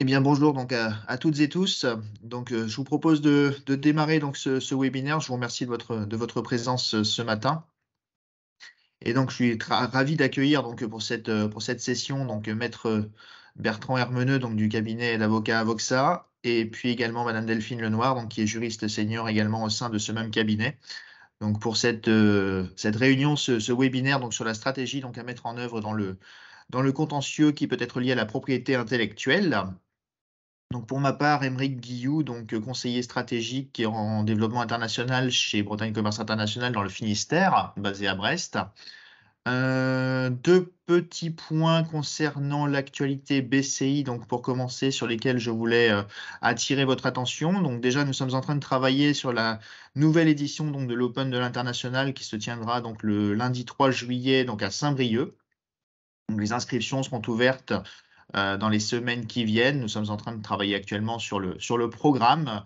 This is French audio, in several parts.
Eh bien, bonjour donc à toutes et tous. Je vous propose de démarrer donc ce webinaire. Je vous remercie de votre présence ce matin. Et donc, je suis ravi d'accueillir donc pour cette session donc maître Bertrand Hermeneux donc du cabinet d'avocats Avoxa et puis également Madame Delphine Lenoir donc qui est juriste senior également au sein de ce même cabinet. Donc pour cette réunion, ce webinaire donc sur la stratégie donc à mettre en œuvre dans le contentieux qui peut être lié à la propriété intellectuelle. Donc pour ma part, Aymeric Guilloux, conseiller stratégique et en développement international chez Bretagne Commerce International dans le Finistère, basé à Brest. 2 petits points concernant l'actualité BCI, donc pour commencer, sur lesquels je voulais, attirer votre attention. Donc déjà, nous sommes en train de travailler sur la nouvelle édition donc de l'Open de l'International qui se tiendra donc le lundi 3 juillet donc à Saint-Brieuc. Donc les inscriptions seront ouvertes dans les semaines qui viennent. Nous sommes en train de travailler actuellement sur le programme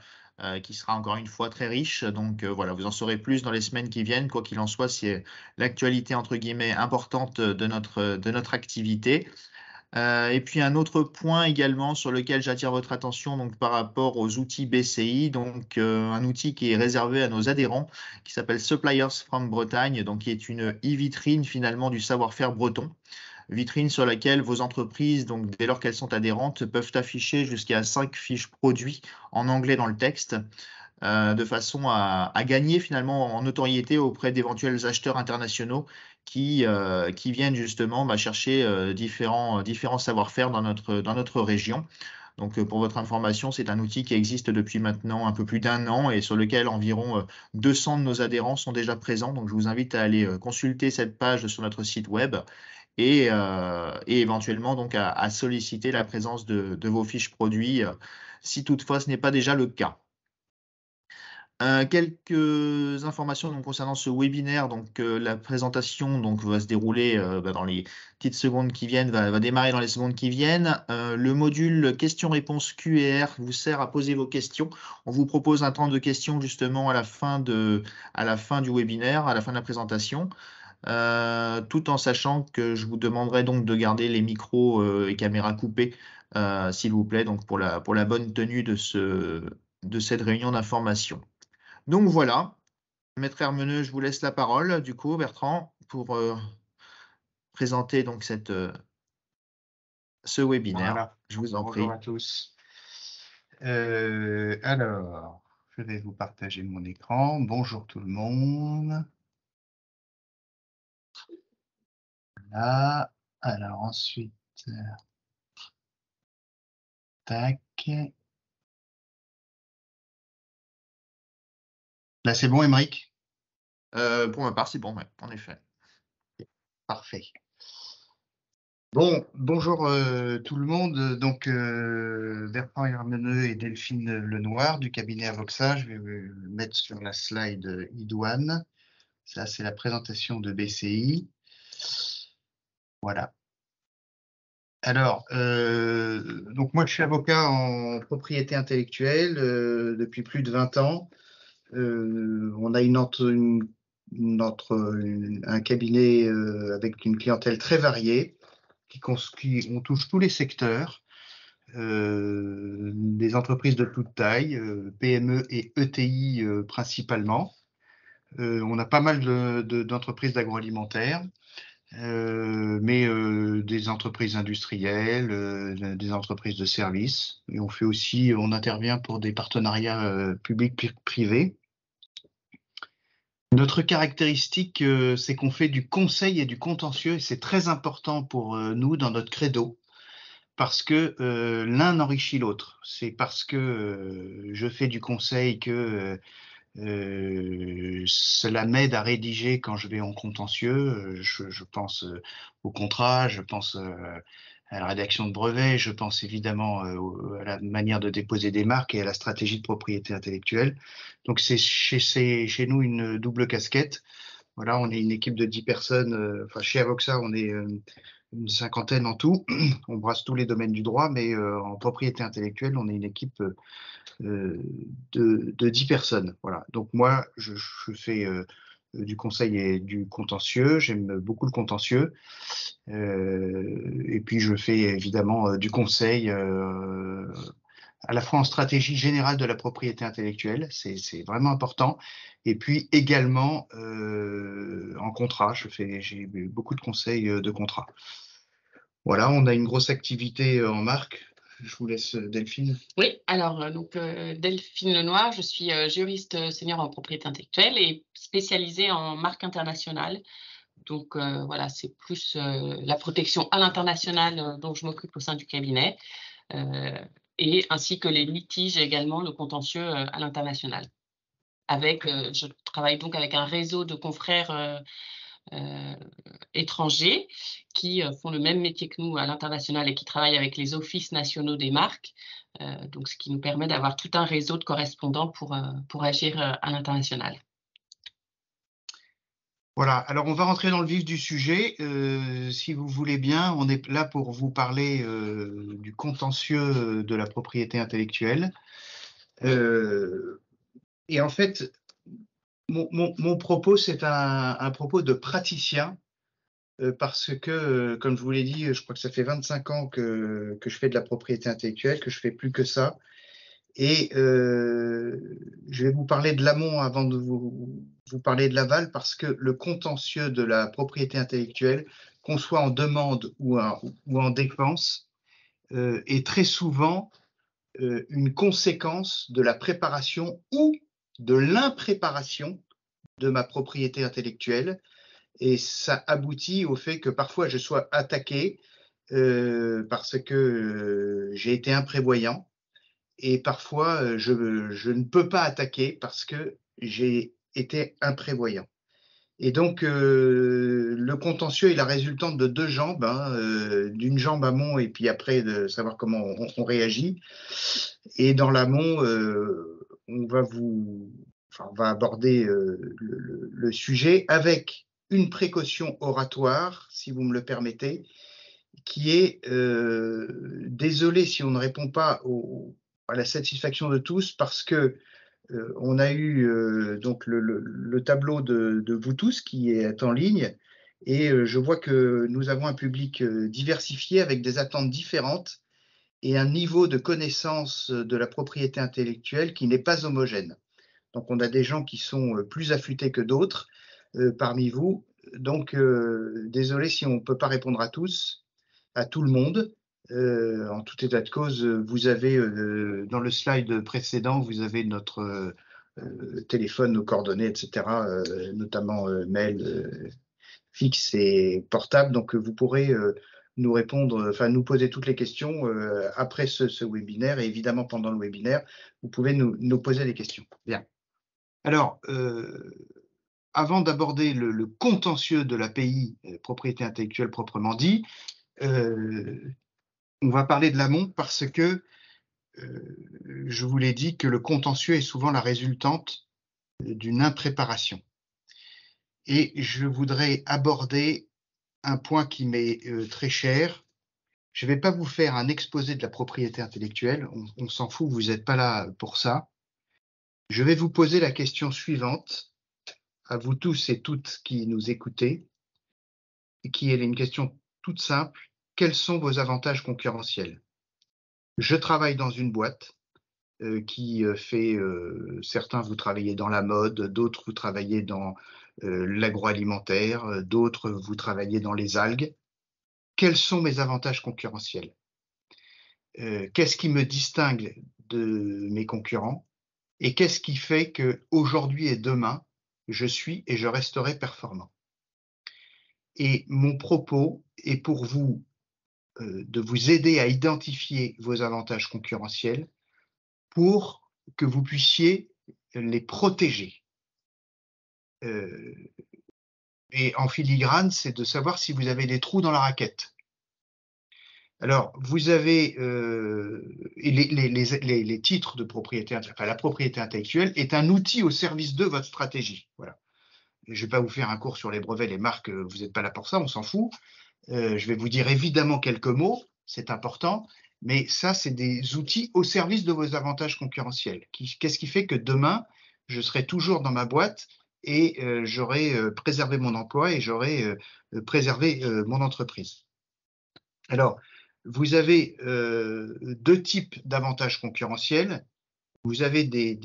qui sera encore une fois très riche. Voilà, vous en saurez plus dans les semaines qui viennent. Quoi qu'il en soit, c'est l'actualité entre guillemets importante de notre activité. Et puis un autre point également sur lequel j'attire votre attention donc par rapport aux outils BCI, un outil qui est réservé à nos adhérents qui s'appelle Suppliers from Bretagne, donc qui est une e-vitrine finalement du savoir-faire breton. Vitrine sur laquelle vos entreprises, donc dès lors qu'elles sont adhérentes, peuvent afficher jusqu'à 5 fiches produits en anglais dans le texte, de façon à gagner finalement en notoriété auprès d'éventuels acheteurs internationaux qui viennent justement chercher différents savoir-faire dans notre région. Pour votre information, c'est un outil qui existe depuis maintenant un peu plus d'un an et sur lequel environ 200 de nos adhérents sont déjà présents. Donc, je vous invite à aller consulter cette page sur notre site web et éventuellement donc à solliciter la présence de vos fiches produits si toutefois ce n'est pas déjà le cas. Quelques informations donc concernant ce webinaire. La présentation va se dérouler, dans les petites secondes qui viennent, va démarrer dans les secondes qui viennent. Le module questions-réponses Q&R vous sert à poser vos questions. On vous propose un temps de questions justement à la fin du webinaire, à la fin de la présentation, tout en sachant que je vous demanderai donc de garder les micros, et caméras coupés, s'il vous plaît, donc pour la bonne tenue de cette réunion d'information. Donc voilà, maître Hermeneux, je vous laisse la parole, du coup, Bertrand, pour présenter donc ce webinaire. Voilà, Je vous en bonjour prie. à tous. Alors, je vais vous partager mon écran. Bonjour tout le monde. Là, alors ensuite, tac. Là, c'est bon, Émeric? Pour ma part, c'est bon, ouais, en effet. Parfait. Bon, bonjour tout le monde. Bertrand Hermeneux et Delphine Lenoir du cabinet Avoxa. Je vais vous mettre sur la slide idoine. Ça, c'est la présentation de BCI. Voilà. Alors, donc moi je suis avocat en propriété intellectuelle depuis plus de 20 ans. On a un cabinet avec une clientèle très variée, on touche tous les secteurs, des entreprises de toute taille, PME et ETI principalement. On a pas mal d'entreprises d'agroalimentaire. Mais des entreprises industrielles, des entreprises de services. Et on intervient pour des partenariats publics-privés. Notre caractéristique, c'est qu'on fait du conseil et du contentieux, et c'est très important pour nous dans notre credo, parce que l'un enrichit l'autre. C'est parce que je fais du conseil que cela m'aide à rédiger quand je vais en contentieux. Je pense au contrat, je pense à la rédaction de brevets, je pense évidemment à la manière de déposer des marques et à la stratégie de propriété intellectuelle. Donc c'est chez nous une double casquette. Voilà, on est une équipe de 10 personnes. Enfin, chez Avoxa, on est une cinquantaine en tout. On brasse tous les domaines du droit, mais en propriété intellectuelle, on est une équipe de 10 personnes. Voilà. Donc moi, je fais du conseil et du contentieux. J'aime beaucoup le contentieux. Et puis, je fais évidemment du conseil à la fois en stratégie générale de la propriété intellectuelle, c'est vraiment important, et puis également en contrat. J'ai beaucoup de conseils de contrat. Voilà, on a une grosse activité en marque. Je vous laisse, Delphine. Oui, alors Delphine Lenoir, je suis juriste senior en propriété intellectuelle et spécialisée en marque internationale. Donc voilà, c'est plus la protection à l'international dont je m'occupe au sein du cabinet, et ainsi que les litiges également, le contentieux à l'international. Je travaille donc avec un réseau de confrères étrangers qui font le même métier que nous à l'international et qui travaillent avec les offices nationaux des marques, donc ce qui nous permet d'avoir tout un réseau de correspondants pour agir à l'international. Voilà, alors on va rentrer dans le vif du sujet. Si vous voulez bien, on est là pour vous parler du contentieux de la propriété intellectuelle. Et en fait, mon propos, c'est un propos de praticien, parce que, comme je vous l'ai dit, je crois que ça fait 25 ans que je fais de la propriété intellectuelle, que je fais plus que ça. Et je vais vous parler de l'amont avant de vous parler de l'aval, parce que le contentieux de la propriété intellectuelle, qu'on soit en demande ou en défense, est très souvent une conséquence de la préparation ou de l'impréparation de ma propriété intellectuelle. Et ça aboutit au fait que parfois je sois attaqué parce que j'ai été imprévoyant. Et parfois, je ne peux pas attaquer parce que j'ai été imprévoyant. Et donc, le contentieux est la résultante de deux jambes, d'une jambe amont et puis après de savoir comment on réagit. Et dans l'amont, on va aborder le sujet avec une précaution oratoire, si vous me le permettez, qui est désolé si on ne répond pas à la satisfaction de tous, parce que on a eu donc le tableau de vous tous qui est en ligne, et je vois que nous avons un public diversifié avec des attentes différentes et un niveau de connaissance de la propriété intellectuelle qui n'est pas homogène. Donc on a des gens qui sont plus affûtés que d'autres parmi vous. Donc désolé si on ne peut pas répondre à tous, à tout le monde. En tout état de cause, vous avez dans le slide précédent, vous avez notre téléphone, nos coordonnées, etc., notamment mail fixe et portable. Donc vous pourrez nous répondre, enfin nous poser toutes les questions après ce webinaire, et évidemment pendant le webinaire, vous pouvez nous poser des questions. Bien. Alors, avant d'aborder le contentieux de l'API, propriété intellectuelle proprement dit, on va parler de l'amont, parce que je vous l'ai dit que le contentieux est souvent la résultante d'une impréparation. Et je voudrais aborder un point qui m'est très cher. Je ne vais pas vous faire un exposé de la propriété intellectuelle, on s'en fout, vous n'êtes pas là pour ça. Je vais vous poser la question suivante, à vous tous et toutes qui nous écoutez, et qui est une question toute simple. Quels sont vos avantages concurrentiels? Je travaille dans une boîte qui fait, certains vous travaillez dans la mode, d'autres vous travaillez dans l'agroalimentaire, d'autres vous travaillez dans les algues. Quels sont mes avantages concurrentiels? Qu'est-ce qui me distingue de mes concurrents? Et qu'est-ce qui fait qu'aujourd'hui et demain, je suis et je resterai performant? Et mon propos est pour vous de vous aider à identifier vos avantages concurrentiels pour que vous puissiez les protéger. Et en filigrane, c'est de savoir si vous avez des trous dans la raquette. Alors, vous avez les titres de propriété, enfin la propriété intellectuelle est un outil au service de votre stratégie. Voilà. Je ne vais pas vous faire un cours sur les brevets, les marques, vous n'êtes pas là pour ça, on s'en fout. Je vais vous dire évidemment quelques mots, c'est important, mais ça, c'est des outils au service de vos avantages concurrentiels. Qu'est-ce qui fait que demain, je serai toujours dans ma boîte et j'aurai préservé mon emploi et j'aurai préservé mon entreprise. Alors, vous avez deux types d'avantages concurrentiels. Vous avez des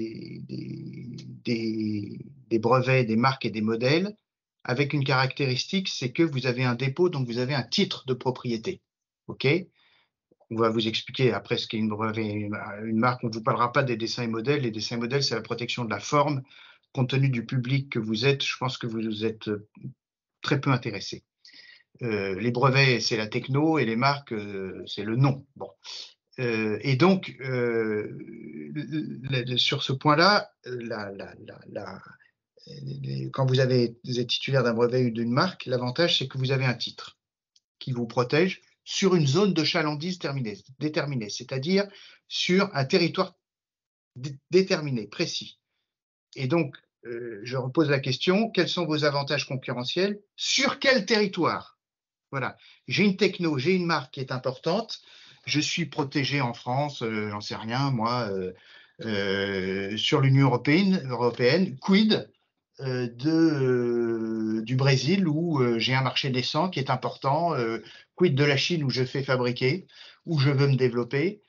brevets, des marques et des modèles avec une caractéristique, c'est que vous avez un dépôt, donc vous avez un titre de propriété. OK ? On va vous expliquer après ce qu'est une brevet et une marque. On ne vous parlera pas des dessins et modèles. Les dessins et modèles, c'est la protection de la forme. Compte tenu du public que vous êtes, je pense que vous êtes très peu intéressés. Les brevets, c'est la techno et les marques, c'est le nom. Bon. Et donc, sur ce point-là, quand vous êtes titulaire d'un brevet ou d'une marque, l'avantage, c'est que vous avez un titre qui vous protège sur une zone de chalandise déterminée, c'est-à-dire sur un territoire déterminé, précis. Et donc, je repose la question, quels sont vos avantages concurrentiels? Sur quel territoire? Voilà, j'ai une techno, j'ai une marque qui est importante, je suis protégé en France, j'en sais rien, moi, sur l'Union européenne, quid du Brésil où j'ai un marché naissant qui est important, quid de la Chine où je fais fabriquer, où je veux me développer,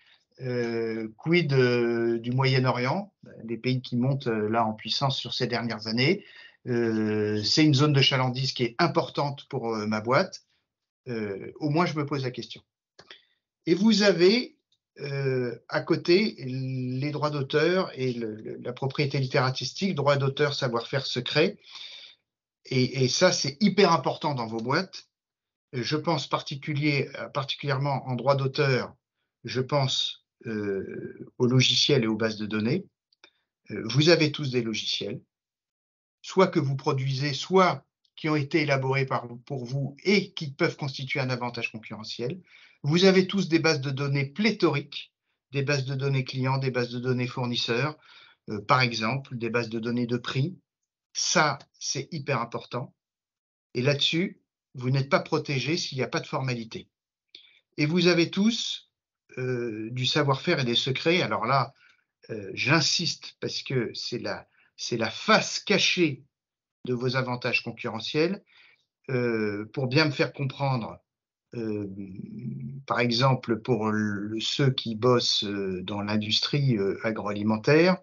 quid du Moyen-Orient, des pays qui montent là en puissance sur ces dernières années. C'est une zone de chalandise qui est importante pour ma boîte. Au moins, je me pose la question. Et vous avez à côté les droits d'auteur et la propriété littéraire artistique, droits d'auteur, savoir-faire secret. Et ça, c'est hyper important dans vos boîtes. Je pense particulièrement en droit d'auteur, je pense aux logiciels et aux bases de données. Vous avez tous des logiciels, soit que vous produisez, soit qui ont été élaborés pour vous et qui peuvent constituer un avantage concurrentiel. Vous avez tous des bases de données pléthoriques, des bases de données clients, des bases de données fournisseurs, par exemple, des bases de données de prix. Ça, c'est hyper important. Et là-dessus, vous n'êtes pas protégé s'il n'y a pas de formalité. Et vous avez tous du savoir-faire et des secrets. Alors là, j'insiste parce que c'est la face cachée de vos avantages concurrentiels. Pour bien me faire comprendre, par exemple, pour ceux qui bossent dans l'industrie agroalimentaire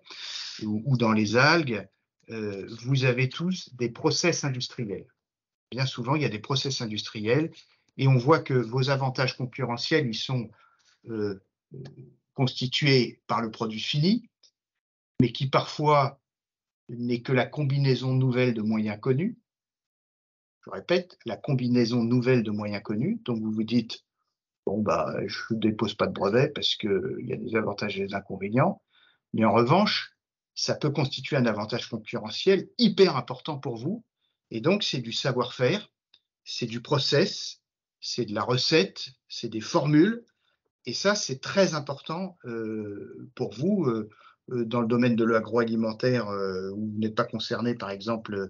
ou dans les algues, vous avez tous des process industriels. Bien souvent, il y a des process industriels et on voit que vos avantages concurrentiels, ils sont constitués par le produit fini, mais qui parfois n'est que la combinaison nouvelle de moyens connus. Je répète, la combinaison nouvelle de moyens connus. Donc, vous vous dites, bon, bah, je ne dépose pas de brevet parce qu'il y a des avantages et des inconvénients. Mais en revanche, ça peut constituer un avantage concurrentiel hyper important pour vous. Et donc, c'est du savoir-faire, c'est du process, c'est de la recette, c'est des formules. Et ça, c'est très important pour vous dans le domaine de l'agroalimentaire où vous n'êtes pas concerné, par exemple,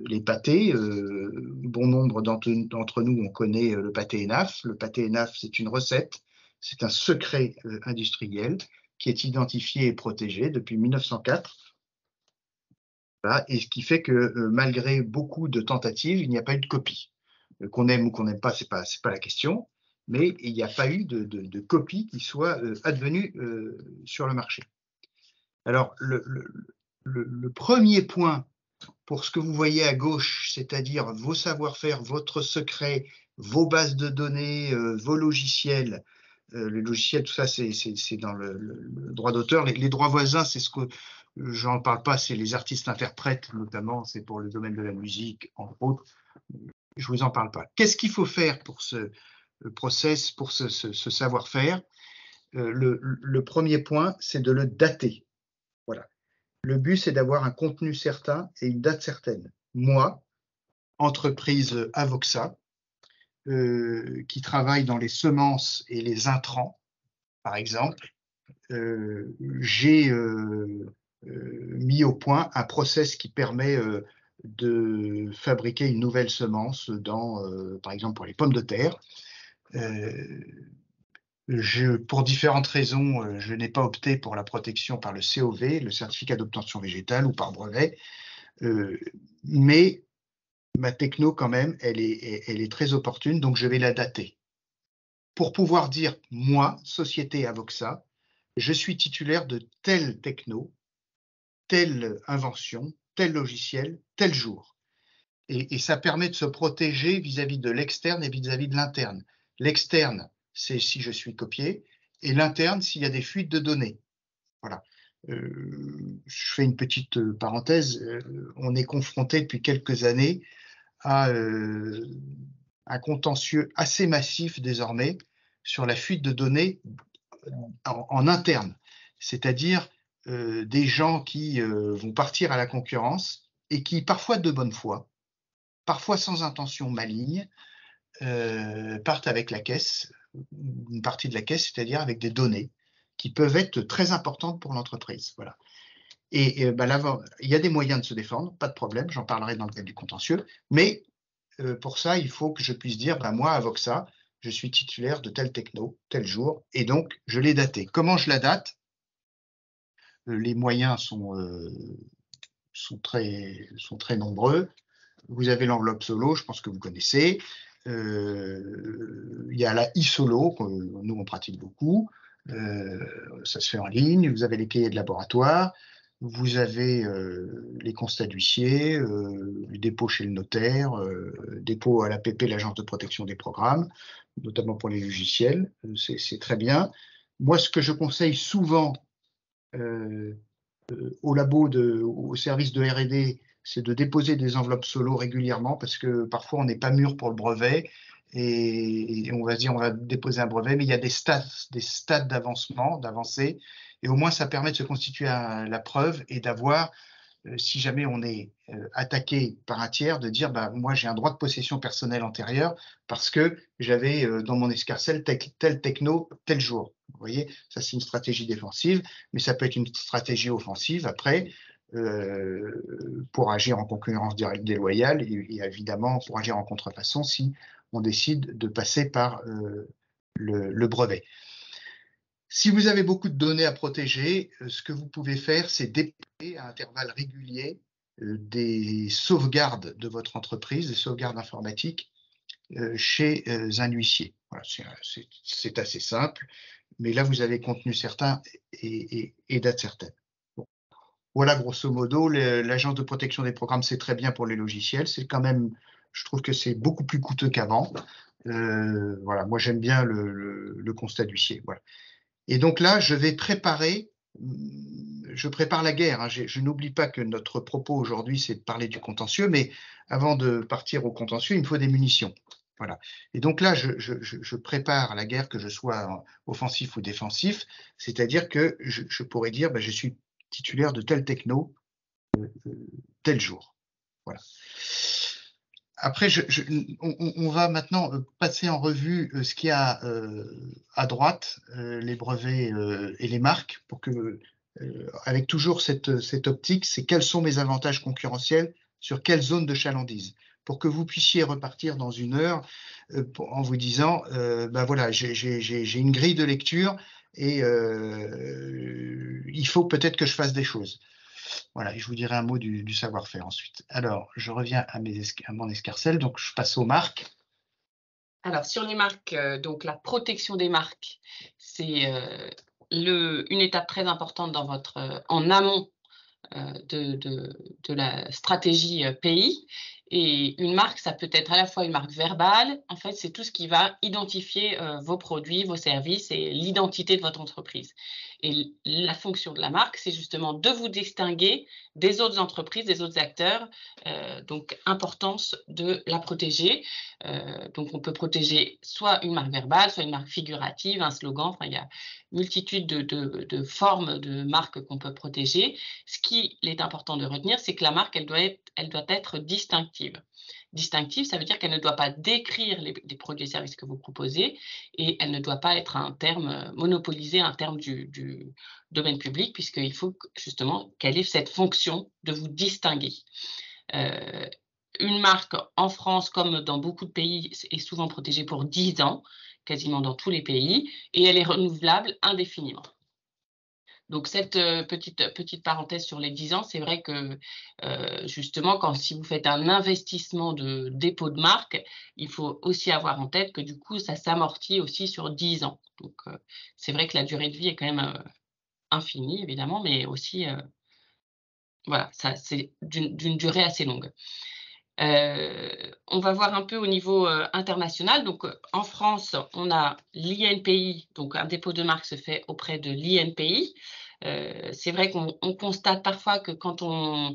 les pâtés. Bon nombre d'entre nous, on connaît le pâté ENAF. Le pâté ENAF, c'est une recette, c'est un secret industriel qui est identifié et protégé depuis 1904. Voilà, et ce qui fait que malgré beaucoup de tentatives, il n'y a pas eu de copie. Qu'on aime ou qu'on n'aime pas, c'est pas la question, mais il n'y a pas eu de copie qui soit advenue sur le marché. Alors, le premier point pour ce que vous voyez à gauche, c'est-à-dire vos savoir-faire, votre secret, vos bases de données, vos logiciels. Les logiciels, tout ça, c'est dans le droit d'auteur. Les droits voisins, c'est ce que j'en parle pas, c'est les artistes-interprètes, notamment, c'est pour le domaine de la musique, entre autres. Je vous en parle pas. Qu'est-ce qu'il faut faire pour ce process, pour ce savoir-faire? Le premier point, c'est de le dater. Voilà. Le but, c'est d'avoir un contenu certain et une date certaine. Moi, entreprise Avoxa, qui travaille dans les semences et les intrants, par exemple, j'ai mis au point un process qui permet de fabriquer une nouvelle semence par exemple, pour les pommes de terre. Pour différentes raisons, je n'ai pas opté pour la protection par le COV, le certificat d'obtention végétale, ou par brevet. Mais ma techno, quand même, elle est très opportune, donc je vais la dater. Pour pouvoir dire, moi, société Avoxa, je suis titulaire de telle techno, telle invention, tel logiciel, tel jour. Et ça permet de se protéger vis-à-vis de l'externe et vis-à-vis de l'interne. L'externe, c'est si je suis copié, et l'interne, s'il y a des fuites de données. Voilà. Je fais une petite parenthèse. On est confronté depuis quelques années à un contentieux assez massif désormais sur la fuite de données en interne, c'est-à-dire des gens qui vont partir à la concurrence et qui, parfois de bonne foi, parfois sans intention maligne, partent avec la caisse, une partie de la caisse, c'est-à-dire avec des données qui peuvent être très importantes pour l'entreprise. Voilà. Et là, il y a des moyens de se défendre, pas de problème, j'en parlerai dans le cadre du contentieux, mais pour ça, il faut que je puisse dire, moi, Avoxa, je suis titulaire de tel techno, tel jour, et donc je l'ai daté. Comment je la date? Les moyens sont très nombreux. Vous avez l'enveloppe solo, je pense que vous connaissez. Il y a la e-solo, que nous on pratique beaucoup. Ça se fait en ligne. Vous avez les cahiers de laboratoire. Vous avez les constats d'huissier, le dépôt chez le notaire, dépôt à l'APP, l'Agence de protection des programmes, notamment pour les logiciels. C'est très bien. Moi, ce que je conseille souvent au labo, au service de R&D, c'est de déposer des enveloppes solo régulièrement parce que parfois on n'est pas mûr pour le brevet et on va se dire on va déposer un brevet, mais il y a des stades d'avancement, d'avancée, et au moins ça permet de se constituer la preuve et d'avoir, si jamais on est attaqué par un tiers, de dire moi j'ai un droit de possession personnelle antérieur parce que j'avais dans mon escarcelle tel techno tel jour. Vous voyez, ça c'est une stratégie défensive, mais ça peut être une stratégie offensive après pour agir en concurrence directe déloyale et évidemment pour agir en contrefaçon si on décide de passer par le brevet. Si vous avez beaucoup de données à protéger, ce que vous pouvez faire, c'est déployer à intervalles réguliers des sauvegardes de votre entreprise, des sauvegardes informatiques chez un huissier. Voilà, c'est assez simple, mais là, vous avez contenu certain et date certaine. Bon. Voilà, grosso modo, l'agence de protection des programmes, c'est très bien pour les logiciels. C'est quand même, je trouve que c'est beaucoup plus coûteux qu'avant. Voilà, moi, j'aime bien le constat d'huissier. Voilà. Et donc là, je prépare la guerre. Hein. Je n'oublie pas que notre propos aujourd'hui, c'est de parler du contentieux, mais avant de partir au contentieux, il me faut des munitions. Voilà. Et donc là, je prépare la guerre, que je sois offensif ou défensif, c'est-à-dire que je pourrais dire, je suis titulaire de tel techno, tel jour. Voilà. Après, on va maintenant passer en revue ce qu'il y a à droite, les brevets et les marques, pour que, avec toujours cette optique, c'est quels sont mes avantages concurrentiels sur quelle zone de chalandise, pour que vous puissiez repartir dans une heure en vous disant, voilà, j'ai une grille de lecture et il faut peut-être que je fasse des choses. Voilà, et je vous dirai un mot du savoir-faire ensuite. Alors, je reviens à mon escarcelle, donc je passe aux marques. Alors, sur les marques, donc la protection des marques, c'est une étape très importante dans en amont de la stratégie pays. Et une marque, ça peut être à la fois une marque verbale, en fait, c'est tout ce qui va identifier vos produits, vos services et l'identité de votre entreprise. Et la fonction de la marque, c'est justement de vous distinguer des autres entreprises, des autres acteurs. Donc, importance de la protéger. Donc, on peut protéger soit une marque verbale, soit une marque figurative, un slogan. Enfin, il y a multitude de formes de marques qu'on peut protéger. Ce qu'il est important de retenir, c'est que la marque, elle doit être distinctive. Distinctive, ça veut dire qu'elle ne doit pas décrire les produits et services que vous proposez et elle ne doit pas être un terme monopolisé, un terme du domaine public, puisqu'il faut justement qu'elle ait cette fonction de vous distinguer. Une marque en France, comme dans beaucoup de pays, est souvent protégée pour 10 ans, quasiment dans tous les pays, et elle est renouvelable indéfiniment. Donc cette petite parenthèse sur les 10 ans, c'est vrai que justement, si vous faites un investissement de dépôt de marque, il faut aussi avoir en tête que du coup, ça s'amortit aussi sur 10 ans. Donc c'est vrai que la durée de vie est quand même infinie, évidemment, mais aussi, voilà, ça c'est d'une durée assez longue. On va voir un peu au niveau international. Donc, en France, on a l'INPI, donc un dépôt de marque se fait auprès de l'INPI. C'est vrai qu'on constate parfois que quand on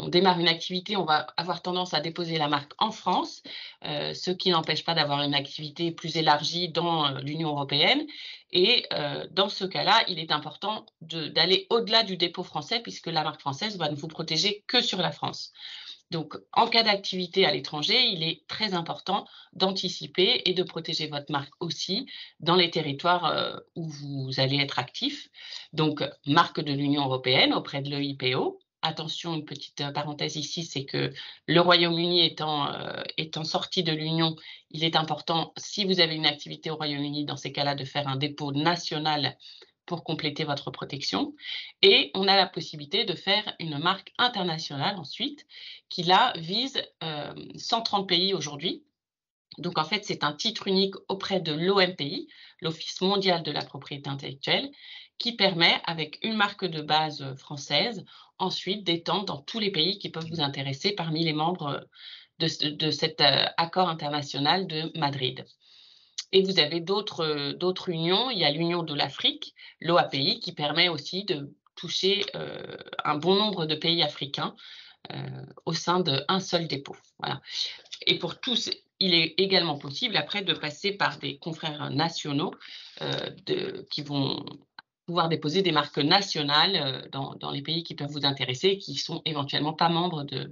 démarre une activité, on va avoir tendance à déposer la marque en France, ce qui n'empêche pas d'avoir une activité plus élargie dans l'Union européenne. Et dans ce cas-là, il est important d'aller au-delà du dépôt français, puisque la marque française va ne vous protéger que sur la France. Donc, en cas d'activité à l'étranger, il est très important d'anticiper et de protéger votre marque aussi dans les territoires où vous allez être actif. Donc, marque de l'Union européenne auprès de l'EIPO. Attention, une petite parenthèse ici, c'est que le Royaume-Uni étant sorti de l'Union, il est important, si vous avez une activité au Royaume-Uni, dans ces cas-là, de faire un dépôt national pour compléter votre protection. Et on a la possibilité de faire une marque internationale ensuite, qui là vise 130 pays aujourd'hui. Donc en fait, c'est un titre unique auprès de l'OMPI, l'Office mondial de la propriété intellectuelle, qui permet, avec une marque de base française, ensuite d'étendre dans tous les pays qui peuvent vous intéresser parmi les membres de cet accord international de Madrid. Et vous avez d'autres unions. Il y a l'Union de l'Afrique, l'OAPI, qui permet aussi de toucher un bon nombre de pays africains au sein d'un seul dépôt. Voilà. Et pour tous, il est également possible après de passer par des confrères nationaux qui vont pouvoir déposer des marques nationales dans les pays qui peuvent vous intéresser et qui ne sont éventuellement pas membres de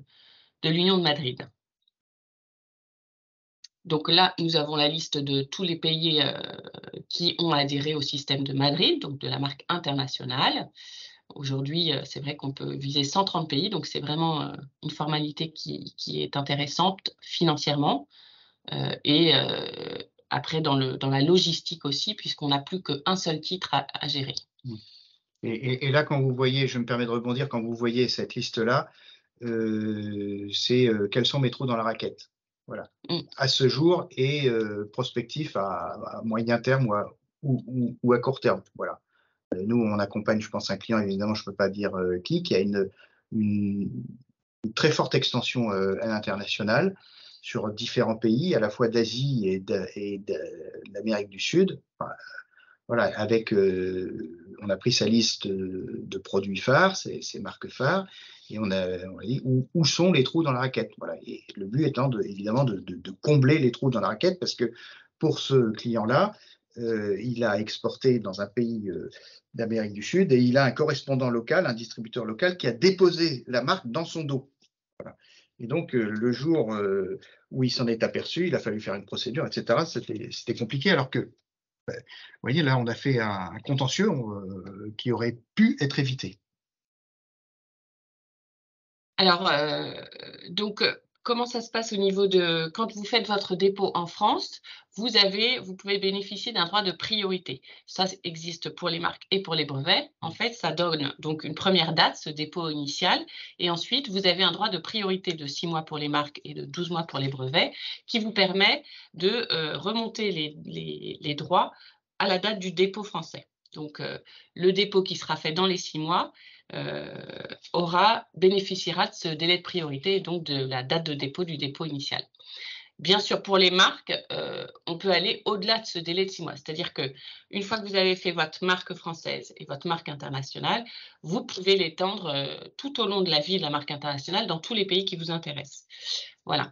l'Union de Madrid. Donc là, nous avons la liste de tous les pays qui ont adhéré au système de Madrid, donc de la marque internationale. Aujourd'hui, c'est vrai qu'on peut viser 130 pays, donc c'est vraiment une formalité qui est intéressante financièrement. Et après, dans la logistique aussi, puisqu'on n'a plus qu'un seul titre à gérer. Et là, quand vous voyez, je me permets de rebondir, quand vous voyez cette liste-là, c'est quels sont mes trous dans la raquette. Voilà. À ce jour et prospectif à moyen terme ou à court terme. Voilà. Nous, on accompagne, je pense, un client, évidemment, je ne peux pas dire qui a une très forte extension à l'international sur différents pays, à la fois d'Asie et de l'Amérique du Sud. Voilà, on a pris sa liste de produits phares, ses marques phares, et on a dit où sont les trous dans la raquette. Voilà. Et le but étant évidemment de combler les trous dans la raquette, parce que pour ce client-là, il a exporté dans un pays d'Amérique du Sud et il a un correspondant local, un distributeur local qui a déposé la marque dans son dos. Voilà. Et donc, le jour où il s'en est aperçu, il a fallu faire une procédure, etc. C'était compliqué, alors que, vous voyez, là, on a fait un contentieux qui aurait pu être évité. Alors, donc, comment ça se passe au niveau de… Quand vous faites votre dépôt en France, vous pouvez bénéficier d'un droit de priorité. Ça existe pour les marques et pour les brevets. En fait, ça donne donc une première date, ce dépôt initial, et ensuite, vous avez un droit de priorité de 6 mois pour les marques et de 12 mois pour les brevets, qui vous permet de remonter les droits à la date du dépôt français. Donc, le dépôt qui sera fait dans les 6 mois bénéficiera de ce délai de priorité et donc de la date de dépôt du dépôt initial. Bien sûr, pour les marques, on peut aller au-delà de ce délai de 6 mois. C'est-à-dire qu'une fois que vous avez fait votre marque française et votre marque internationale, vous pouvez l'étendre tout au long de la vie de la marque internationale dans tous les pays qui vous intéressent. Voilà.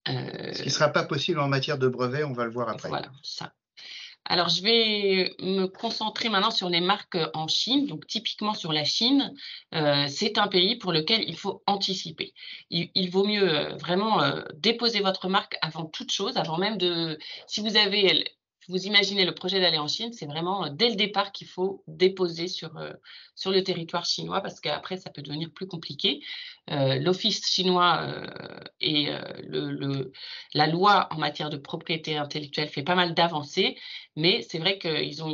Ce qui ne sera pas possible en matière de brevet, on va le voir après. Voilà, ça. Alors, je vais me concentrer maintenant sur les marques en Chine. Donc, typiquement sur la Chine, c'est un pays pour lequel il faut anticiper. Il vaut mieux vraiment déposer votre marque avant toute chose, avant même de… Si vous avez vous imaginez le projet d'aller en Chine, c'est vraiment dès le départ qu'il faut déposer sur le territoire chinois, parce qu'après, ça peut devenir plus compliqué. L'Office chinois et la loi en matière de propriété intellectuelle fait pas mal d'avancées, mais c'est vrai qu'ils ont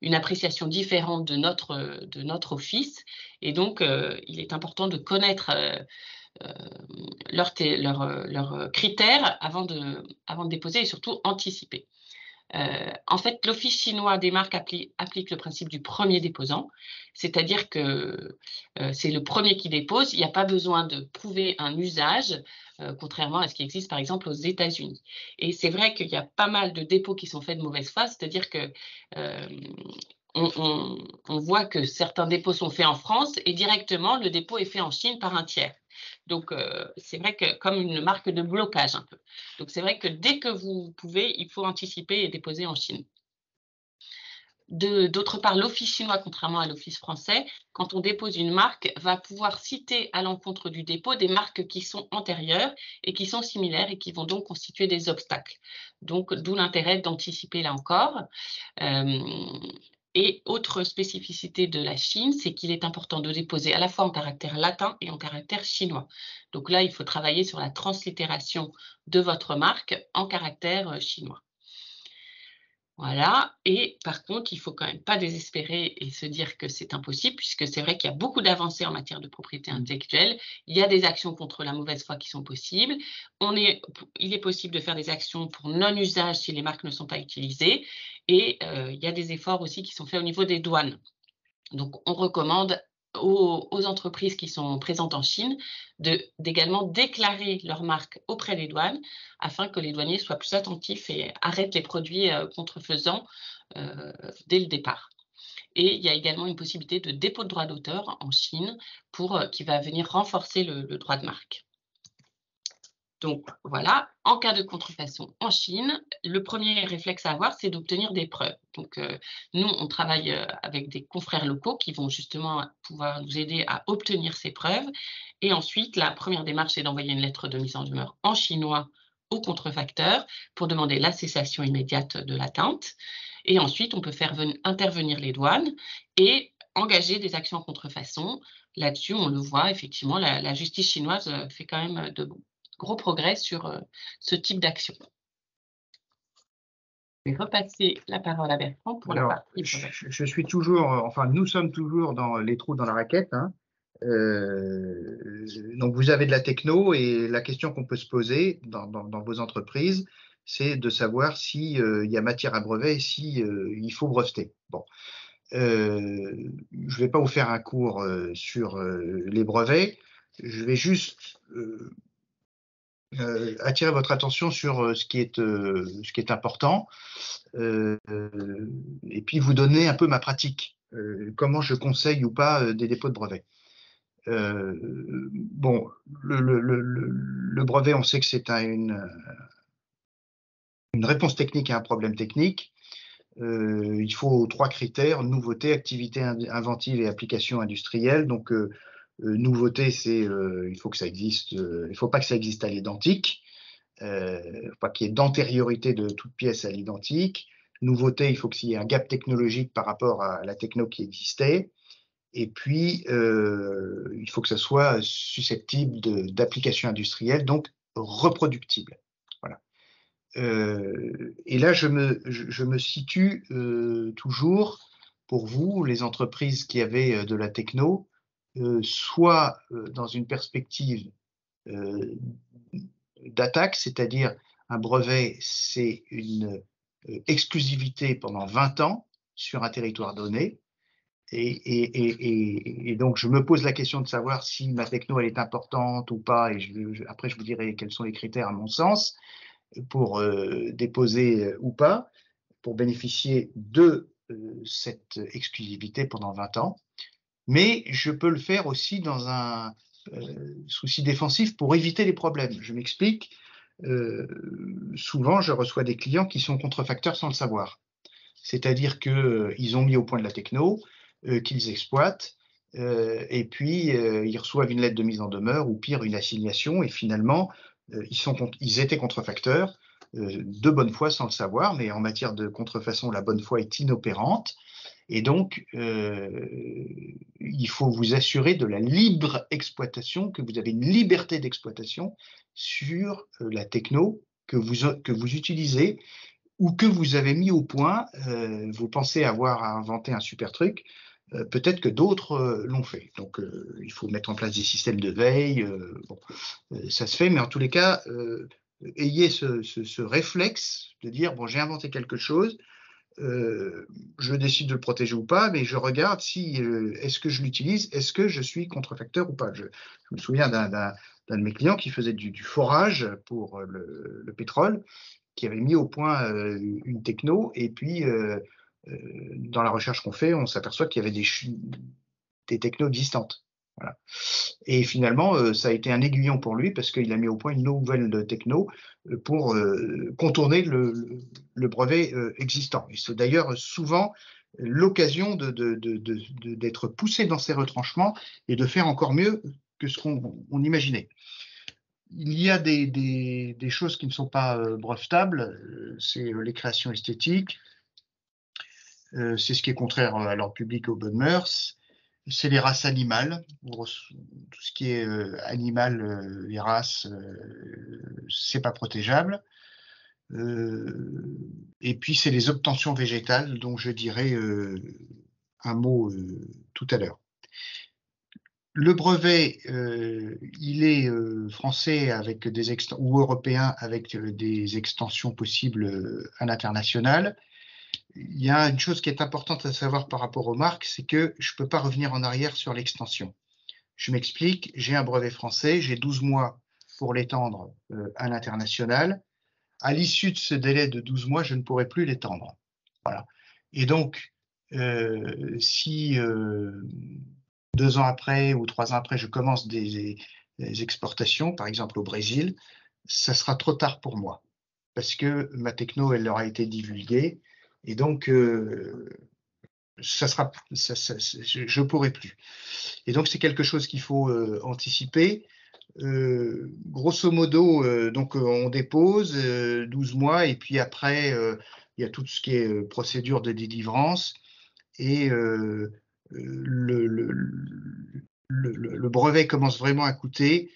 une appréciation différente de notre office, et donc il est important de connaître leurs critères avant de déposer, et surtout anticiper. En fait, l'Office chinois des marques applique le principe du premier déposant, c'est-à-dire que c'est le premier qui dépose. Il n'y a pas besoin de prouver un usage, contrairement à ce qui existe par exemple aux États-Unis. Et c'est vrai qu'il y a pas mal de dépôts qui sont faits de mauvaise foi, c'est-à-dire que on voit que certains dépôts sont faits en France et directement le dépôt est fait en Chine par un tiers. Donc, c'est vrai que comme une marque de blocage un peu. Donc, c'est vrai que dès que vous pouvez, il faut anticiper et déposer en Chine. D'autre part, l'Office chinois, contrairement à l'Office français, quand on dépose une marque, va pouvoir citer à l'encontre du dépôt des marques qui sont antérieures et qui sont similaires et qui vont donc constituer des obstacles. Donc, d'où l'intérêt d'anticiper là encore. Et autre spécificité de la Chine, c'est qu'il est important de déposer à la fois en caractère latin et en caractère chinois. Donc là, il faut travailler sur la translittération de votre marque en caractère chinois. Voilà, et par contre, il ne faut quand même pas désespérer et se dire que c'est impossible, puisque c'est vrai qu'il y a beaucoup d'avancées en matière de propriété intellectuelle. Il y a des actions contre la mauvaise foi qui sont possibles. Il est possible de faire des actions pour non-usage si les marques ne sont pas utilisées. Et il y a des efforts aussi qui sont faits au niveau des douanes. Donc, on recommande aux entreprises qui sont présentes en Chine d'également déclarer leur marque auprès des douanes afin que les douaniers soient plus attentifs et arrêtent les produits contrefaisants dès le départ. Et il y a également une possibilité de dépôt de droit d'auteur en Chine qui va venir renforcer le droit de marque. Donc voilà, en cas de contrefaçon en Chine, le premier réflexe à avoir, c'est d'obtenir des preuves. Donc nous, on travaille avec des confrères locaux qui vont justement pouvoir nous aider à obtenir ces preuves. Et ensuite, la première démarche, c'est d'envoyer une lettre de mise en demeure en chinois au contrefacteur pour demander la cessation immédiate de l'atteinte. Et ensuite, on peut faire intervenir les douanes et engager des actions en contrefaçon. Là-dessus, on le voit, effectivement, la justice chinoise fait quand même de gros progrès sur ce type d'action. Je vais repasser la parole à Bertrand pour la partie. Je suis toujours, enfin, nous sommes toujours dans les trous dans la raquette. Hein. Donc, vous avez de la techno et la question qu'on peut se poser dans vos entreprises, c'est de savoir s'il y a matière à brevet et si il faut breveter. Bon. Je ne vais pas vous faire un cours sur les brevets. Je vais juste attirer votre attention sur ce qui est important et puis vous donner un peu ma pratique, comment je conseille ou pas des dépôts de brevets. Bon, le brevet, on sait que c'est une réponse technique à un problème technique. Il faut 3 critères: nouveauté, activité inventive et application industrielle. Donc, nouveauté, c'est il faut que ça existe, il faut pas que ça existe à l'identique, pas qu'il y ait d'antériorité de toute pièce à l'identique. Nouveauté, il faut qu'il y ait un gap technologique par rapport à la techno qui existait. Et puis, il faut que ça soit susceptible d'application industrielle, donc reproductible. Voilà. Et là, je me situe toujours, pour vous, les entreprises qui avaient de la techno, soit dans une perspective d'attaque, c'est-à-dire un brevet, c'est une exclusivité pendant 20 ans sur un territoire donné. Et donc, je me pose la question de savoir si ma techno, elle est importante ou pas. Et après, je vous dirai quels sont les critères, à mon sens, pour déposer ou pas, pour bénéficier de cette exclusivité pendant 20 ans. Mais je peux le faire aussi dans un souci défensif pour éviter les problèmes. Je m'explique. Souvent, je reçois des clients qui sont contrefacteurs sans le savoir. C'est-à-dire qu'ils ont mis au point de la techno, qu'ils exploitent, et puis ils reçoivent une lettre de mise en demeure ou pire, une assignation, et finalement, ils étaient contrefacteurs. de bonne foi sans le savoir, mais en matière de contrefaçon, la bonne foi est inopérante. Et donc, il faut vous assurer de la libre exploitation, que vous avez une liberté d'exploitation sur la techno que vous utilisez ou que vous avez mis au point. Vous pensez avoir inventé un super truc, peut-être que d'autres l'ont fait. Donc, il faut mettre en place des systèmes de veille. Bon, ça se fait, mais en tous les cas, ayez ce réflexe de dire, bon, j'ai inventé quelque chose, je décide de le protéger ou pas, mais je regarde si est-ce que je l'utilise, est-ce que je suis contrefacteur ou pas. Je me souviens d'un de mes clients qui faisait du forage pour le pétrole, qui avait mis au point une techno, et puis dans la recherche qu'on fait, on s'aperçoit qu'il y avait des technos existantes. Voilà. Et finalement, ça a été un aiguillon pour lui parce qu'il a mis au point une nouvelle techno pour contourner le brevet existant. Et c'est d'ailleurs souvent l'occasion d'être poussé dans ses retranchements et de faire encore mieux que ce qu'on imaginait. Il y a des choses qui ne sont pas brevetables, c'est les créations esthétiques, c'est ce qui est contraire à l'ordre public, aux bonnes mœurs. C'est les races animales, tout ce qui est animal, les races, c'est pas protégeable. Et puis c'est les obtentions végétales, dont je dirais un mot tout à l'heure. Le brevet, il est français avec ou européen avec des extensions possibles à l'international. Il y a une chose qui est importante à savoir par rapport aux marques, c'est que je ne peux pas revenir en arrière sur l'extension. Je m'explique, j'ai un brevet français, j'ai 12 mois pour l'étendre à l'international. À l'issue de ce délai de 12 mois, je ne pourrai plus l'étendre. Voilà. Et donc, si 2 ans après ou 3 ans après, je commence des exportations, par exemple au Brésil, ça sera trop tard pour moi, parce que ma techno, elle aura été divulguée. Et donc, je ne pourrai plus. Et donc, c'est quelque chose qu'il faut anticiper. Grosso modo, donc, on dépose 12 mois, et puis après, il y a tout ce qui est procédure de délivrance. Et le brevet commence vraiment à coûter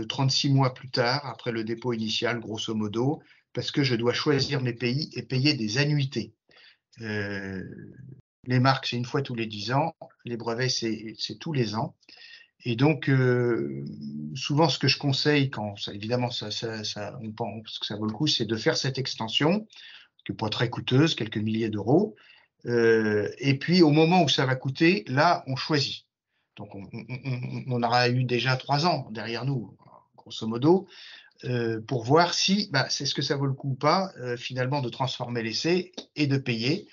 36 mois plus tard, après le dépôt initial, grosso modo, parce que je dois choisir mes pays et payer des annuités. Les marques, c'est une fois tous les 10 ans. Les brevets, c'est tous les ans. Et donc, souvent, ce que je conseille, quand évidemment, on pense que ça vaut le coup, c'est de faire cette extension, qui n'est pas très coûteuse, quelques milliers d'euros. Et puis, au moment où ça va coûter, là, on choisit. Donc, on aura eu déjà 3 ans derrière nous, grosso modo, pour voir si c'est ce que ça vaut le coup ou pas, finalement, de transformer l'essai et de payer,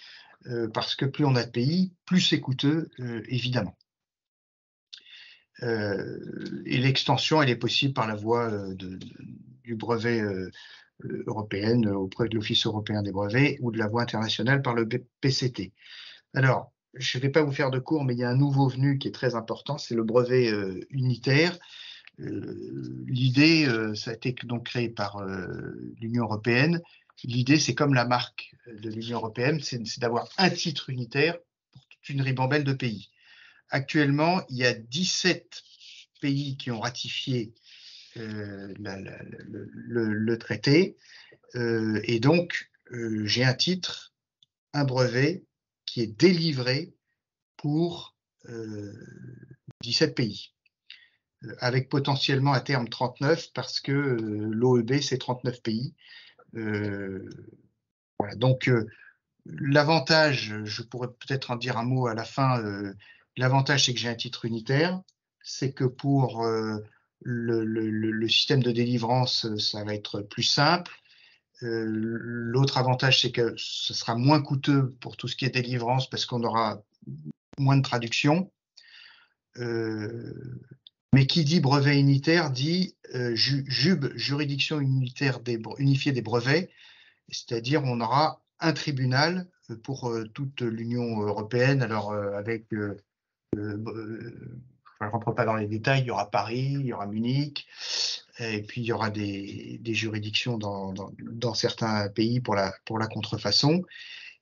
parce que plus on a de pays, plus c'est coûteux, évidemment. Et l'extension, elle est possible par la voie du brevet européen auprès de l'Office européen des brevets ou de la voie internationale par le PCT. Alors, je ne vais pas vous faire de cours, mais il y a un nouveau venu qui est très important, c'est le brevet unitaire. L'idée, ça a été donc créé par l'Union européenne. L'idée, c'est comme la marque de l'Union européenne, c'est d'avoir un titre unitaire pour toute une ribambelle de pays. Actuellement, il y a 17 pays qui ont ratifié le traité, et donc j'ai un titre, un brevet qui est délivré pour 17 pays, avec potentiellement à terme 39, parce que l'OEB, c'est 39 pays. Voilà. Donc, l'avantage, je pourrais peut-être en dire un mot à la fin, l'avantage, c'est que j'ai un titre unitaire, c'est que pour le système de délivrance, ça va être plus simple. L'autre avantage, c'est que ce sera moins coûteux pour tout ce qui est délivrance, parce qu'on aura moins de traduction. Mais qui dit brevet unitaire dit JUB, juridiction unifiée des brevets, c'est-à-dire on aura un tribunal pour toute l'Union européenne. Alors avec, je ne rentre pas dans les détails, il y aura Paris, il y aura Munich, Et puis, il y aura des juridictions dans certains pays pour la contrefaçon.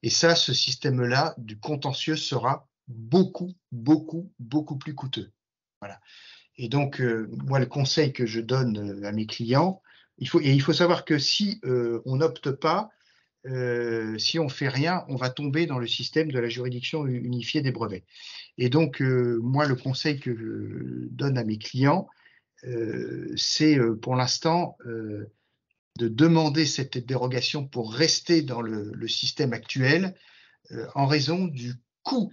Et ça, ce système-là du contentieux sera beaucoup plus coûteux. Voilà. Et donc, moi, le conseil que je donne à mes clients, il faut savoir que si on n'opte pas, si on fait rien, on va tomber dans le système de la juridiction unifiée des brevets. Et donc, moi, le conseil que je donne à mes clients, c'est pour l'instant de demander cette dérogation pour rester dans le système actuel en raison du coût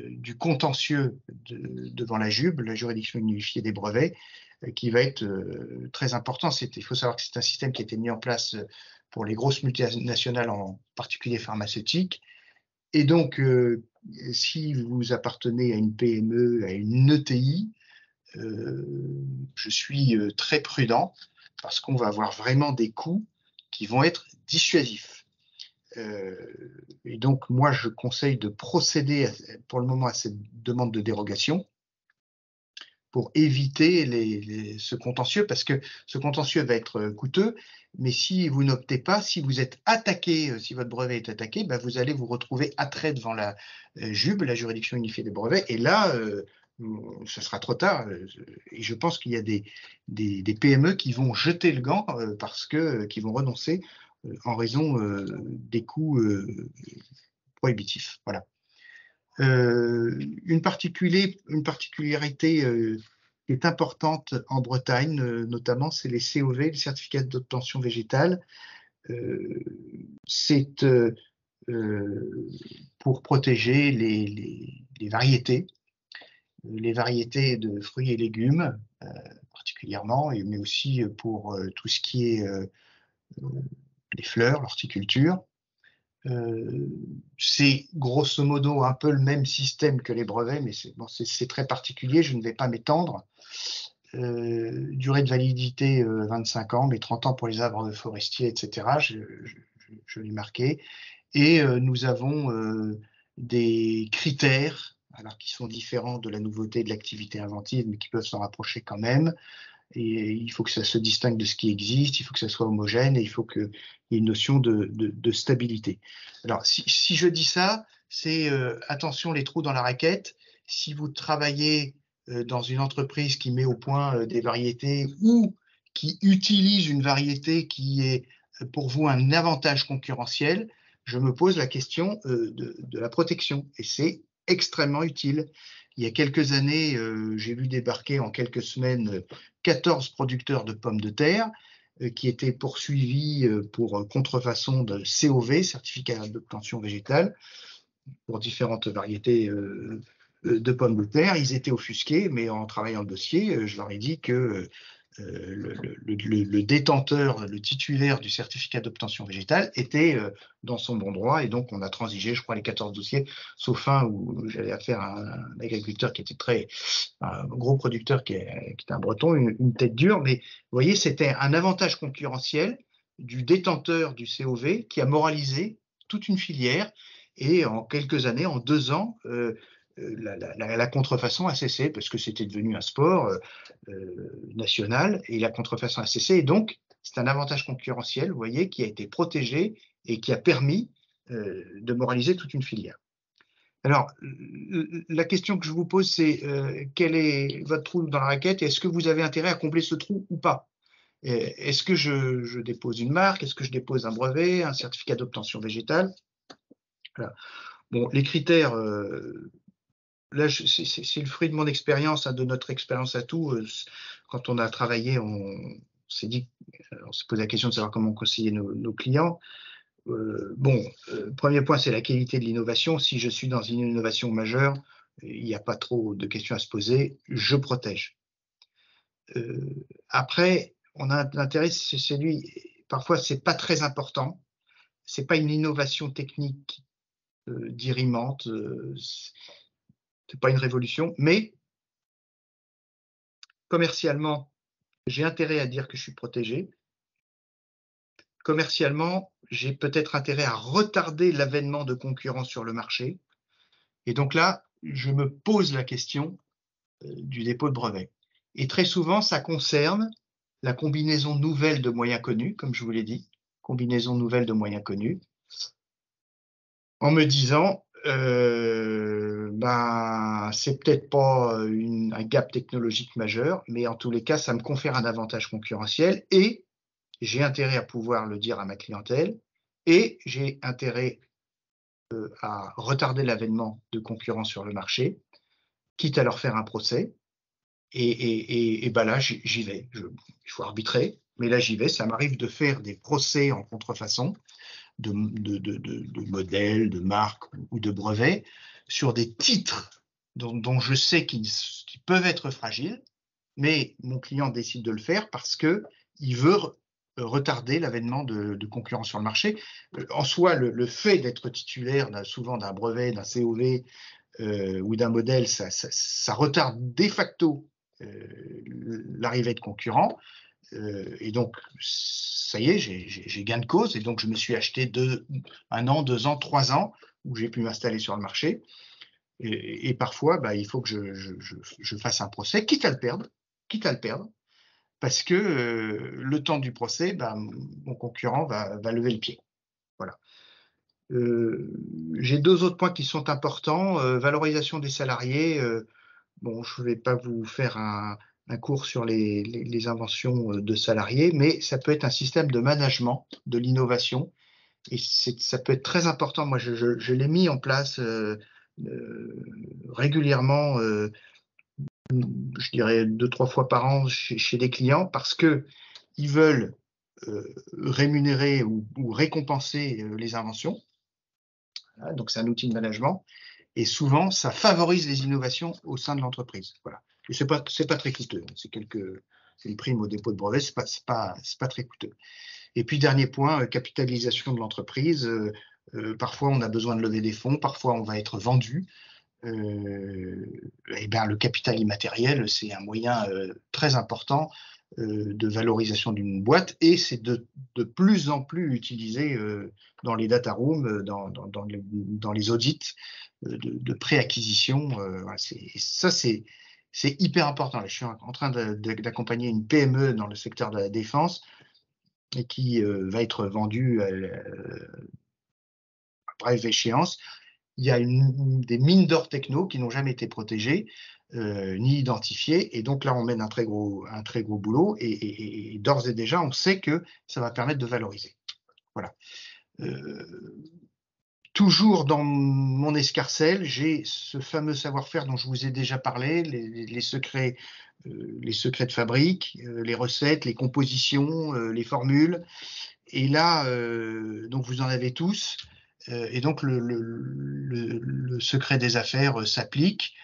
du contentieux devant la JUB, la juridiction unifiée des brevets, qui va être très important. Il faut savoir que c'est un système qui a été mis en place pour les grosses multinationales, en particulier pharmaceutiques. Et donc, si vous appartenez à une PME, à une ETI, je suis très prudent parce qu'on va avoir vraiment des coûts qui vont être dissuasifs. Et donc, moi, je conseille de procéder pour le moment à cette demande de dérogation pour éviter ce contentieux, parce que ce contentieux va être coûteux, mais si vous n'optez pas, si vous êtes attaqué, si votre brevet est attaqué, ben vous allez vous retrouver attrait devant la JUB, la juridiction unifiée des brevets, et là, ce sera trop tard. Et je pense qu'il y a des PME qui vont jeter le gant qui vont renoncer en raison des coûts prohibitifs. Voilà. Une particularité qui est importante en Bretagne, notamment, c'est les COV, les certificats d'obtention végétale. C'est pour protéger les variétés de fruits et légumes, particulièrement, mais aussi pour tout ce qui est les fleurs, l'horticulture. C'est grosso modo un peu le même système que les brevets, mais c'est très particulier, je ne vais pas m'étendre. Durée de validité 25 ans, mais 30 ans pour les arbres forestiers, etc. Je l'ai marqué. Et nous avons des critères, alors qui sont différents de la nouveauté de l'activité inventive, mais qui peuvent s'en rapprocher quand même. Et il faut que ça se distingue de ce qui existe, il faut que ça soit homogène et il faut qu'il y ait une notion de stabilité. Alors, si je dis ça, c'est attention les trous dans la raquette. Si vous travaillez dans une entreprise qui met au point des variétés ou qui utilise une variété qui est pour vous un avantage concurrentiel, je me pose la question de la protection et c'est extrêmement utile. Il y a quelques années, j'ai vu débarquer en quelques semaines 14 producteurs de pommes de terre qui étaient poursuivis pour contrefaçon de COV, certificat d'obtention végétale, pour différentes variétés de pommes de terre. Ils étaient offusqués, mais en travaillant le dossier, je leur ai dit que le détenteur, le titulaire du certificat d'obtention végétale était dans son bon droit et donc on a transigé, je crois, les 14 dossiers, sauf un où j'avais affaire à un agriculteur qui était un gros producteur qui était un breton, une tête dure, mais vous voyez, c'était un avantage concurrentiel du détenteur du COV qui a moralisé toute une filière et en quelques années, en 2 ans, la contrefaçon a cessé parce que c'était devenu un sport national et la contrefaçon a cessé. Et donc, c'est un avantage concurrentiel, vous voyez, qui a été protégé et qui a permis de moraliser toute une filière. Alors, la question que je vous pose, c'est quel est votre trou dans la raquette et est-ce que vous avez intérêt à combler ce trou ou pas? Est-ce que je dépose une marque? Est-ce que je dépose un brevet, un certificat d'obtention végétale? Voilà. Bon, les critères, là, c'est le fruit de mon expérience, de notre expérience à tout. Quand on a travaillé, on s'est posé la question de savoir comment conseiller nos clients. Premier point, c'est la qualité de l'innovation. Si je suis dans une innovation majeure, il n'y a pas trop de questions à se poser. Je protège. Après, on a l'intérêt, c'est celui. Parfois, c'est pas très important. C'est pas une innovation technique dirimante. C'est pas une révolution, mais commercialement, j'ai intérêt à dire que je suis protégé. Commercialement, j'ai peut-être intérêt à retarder l'avènement de concurrents sur le marché. Et donc là, je me pose la question du dépôt de brevet. Et très souvent, ça concerne la combinaison nouvelle de moyens connus, comme je vous l'ai dit, combinaison nouvelle de moyens connus, en me disant, c'est peut-être pas un gap technologique majeur, mais en tous les cas, ça me confère un avantage concurrentiel et j'ai intérêt à pouvoir le dire à ma clientèle et j'ai intérêt à retarder l'avènement de concurrents sur le marché, quitte à leur faire un procès. Et là, j'y vais. Il faut arbitrer, mais là, j'y vais. Ça m'arrive de faire des procès en contrefaçon de modèles, de marques ou de brevets sur des titres dont je sais qu'ils peuvent être fragiles, mais mon client décide de le faire parce qu'il veut retarder l'avènement de concurrents sur le marché. En soi, le fait d'être titulaire souvent d'un brevet, d'un COV ou d'un modèle, ça retarde de facto l'arrivée de concurrents. Et donc, ça y est, j'ai gain de cause. Et donc, je me suis acheté 1 an, 2 ans, 3 ans où j'ai pu m'installer sur le marché. Et parfois, il faut que je fasse un procès, quitte à le perdre, parce que le temps du procès, mon concurrent va lever le pied. Voilà. J'ai 2 autres points qui sont importants. Valorisation des salariés. Bon, je ne vais pas vous faire un cours sur les inventions de salariés, mais ça peut être un système de management de l'innovation. Et ça peut être très important. Moi, je l'ai mis en place régulièrement, je dirais 2-3 fois par an chez des clients, parce qu'ils veulent rémunérer ou récompenser les inventions. Voilà, donc, c'est un outil de management. Et souvent, ça favorise les innovations au sein de l'entreprise. Voilà. Et c'est pas très coûteux. C'est une prime au dépôt de brevet, c'est pas très coûteux. Et puis, dernier point, capitalisation de l'entreprise. Parfois, on a besoin de lever des fonds, parfois, on va être vendu. Le capital immatériel, c'est un moyen très important de valorisation d'une boîte et c'est de plus en plus utilisé dans les data rooms, dans les audits de pré-acquisition. Voilà, c'est hyper important. Là, je suis en train d'accompagner une PME dans le secteur de la défense et qui va être vendue à brève échéance. Il y a des mines d'or techno qui n'ont jamais été protégées ni identifiées. Et donc là, on mène un très gros boulot. Et d'ores et déjà, on sait que ça va permettre de valoriser. Voilà. Toujours dans mon escarcelle, j'ai ce fameux savoir-faire dont je vous ai déjà parlé, les secrets de fabrique, les recettes, les compositions, les formules. Et là, donc vous en avez tous. Et donc, le secret des affaires s'applique.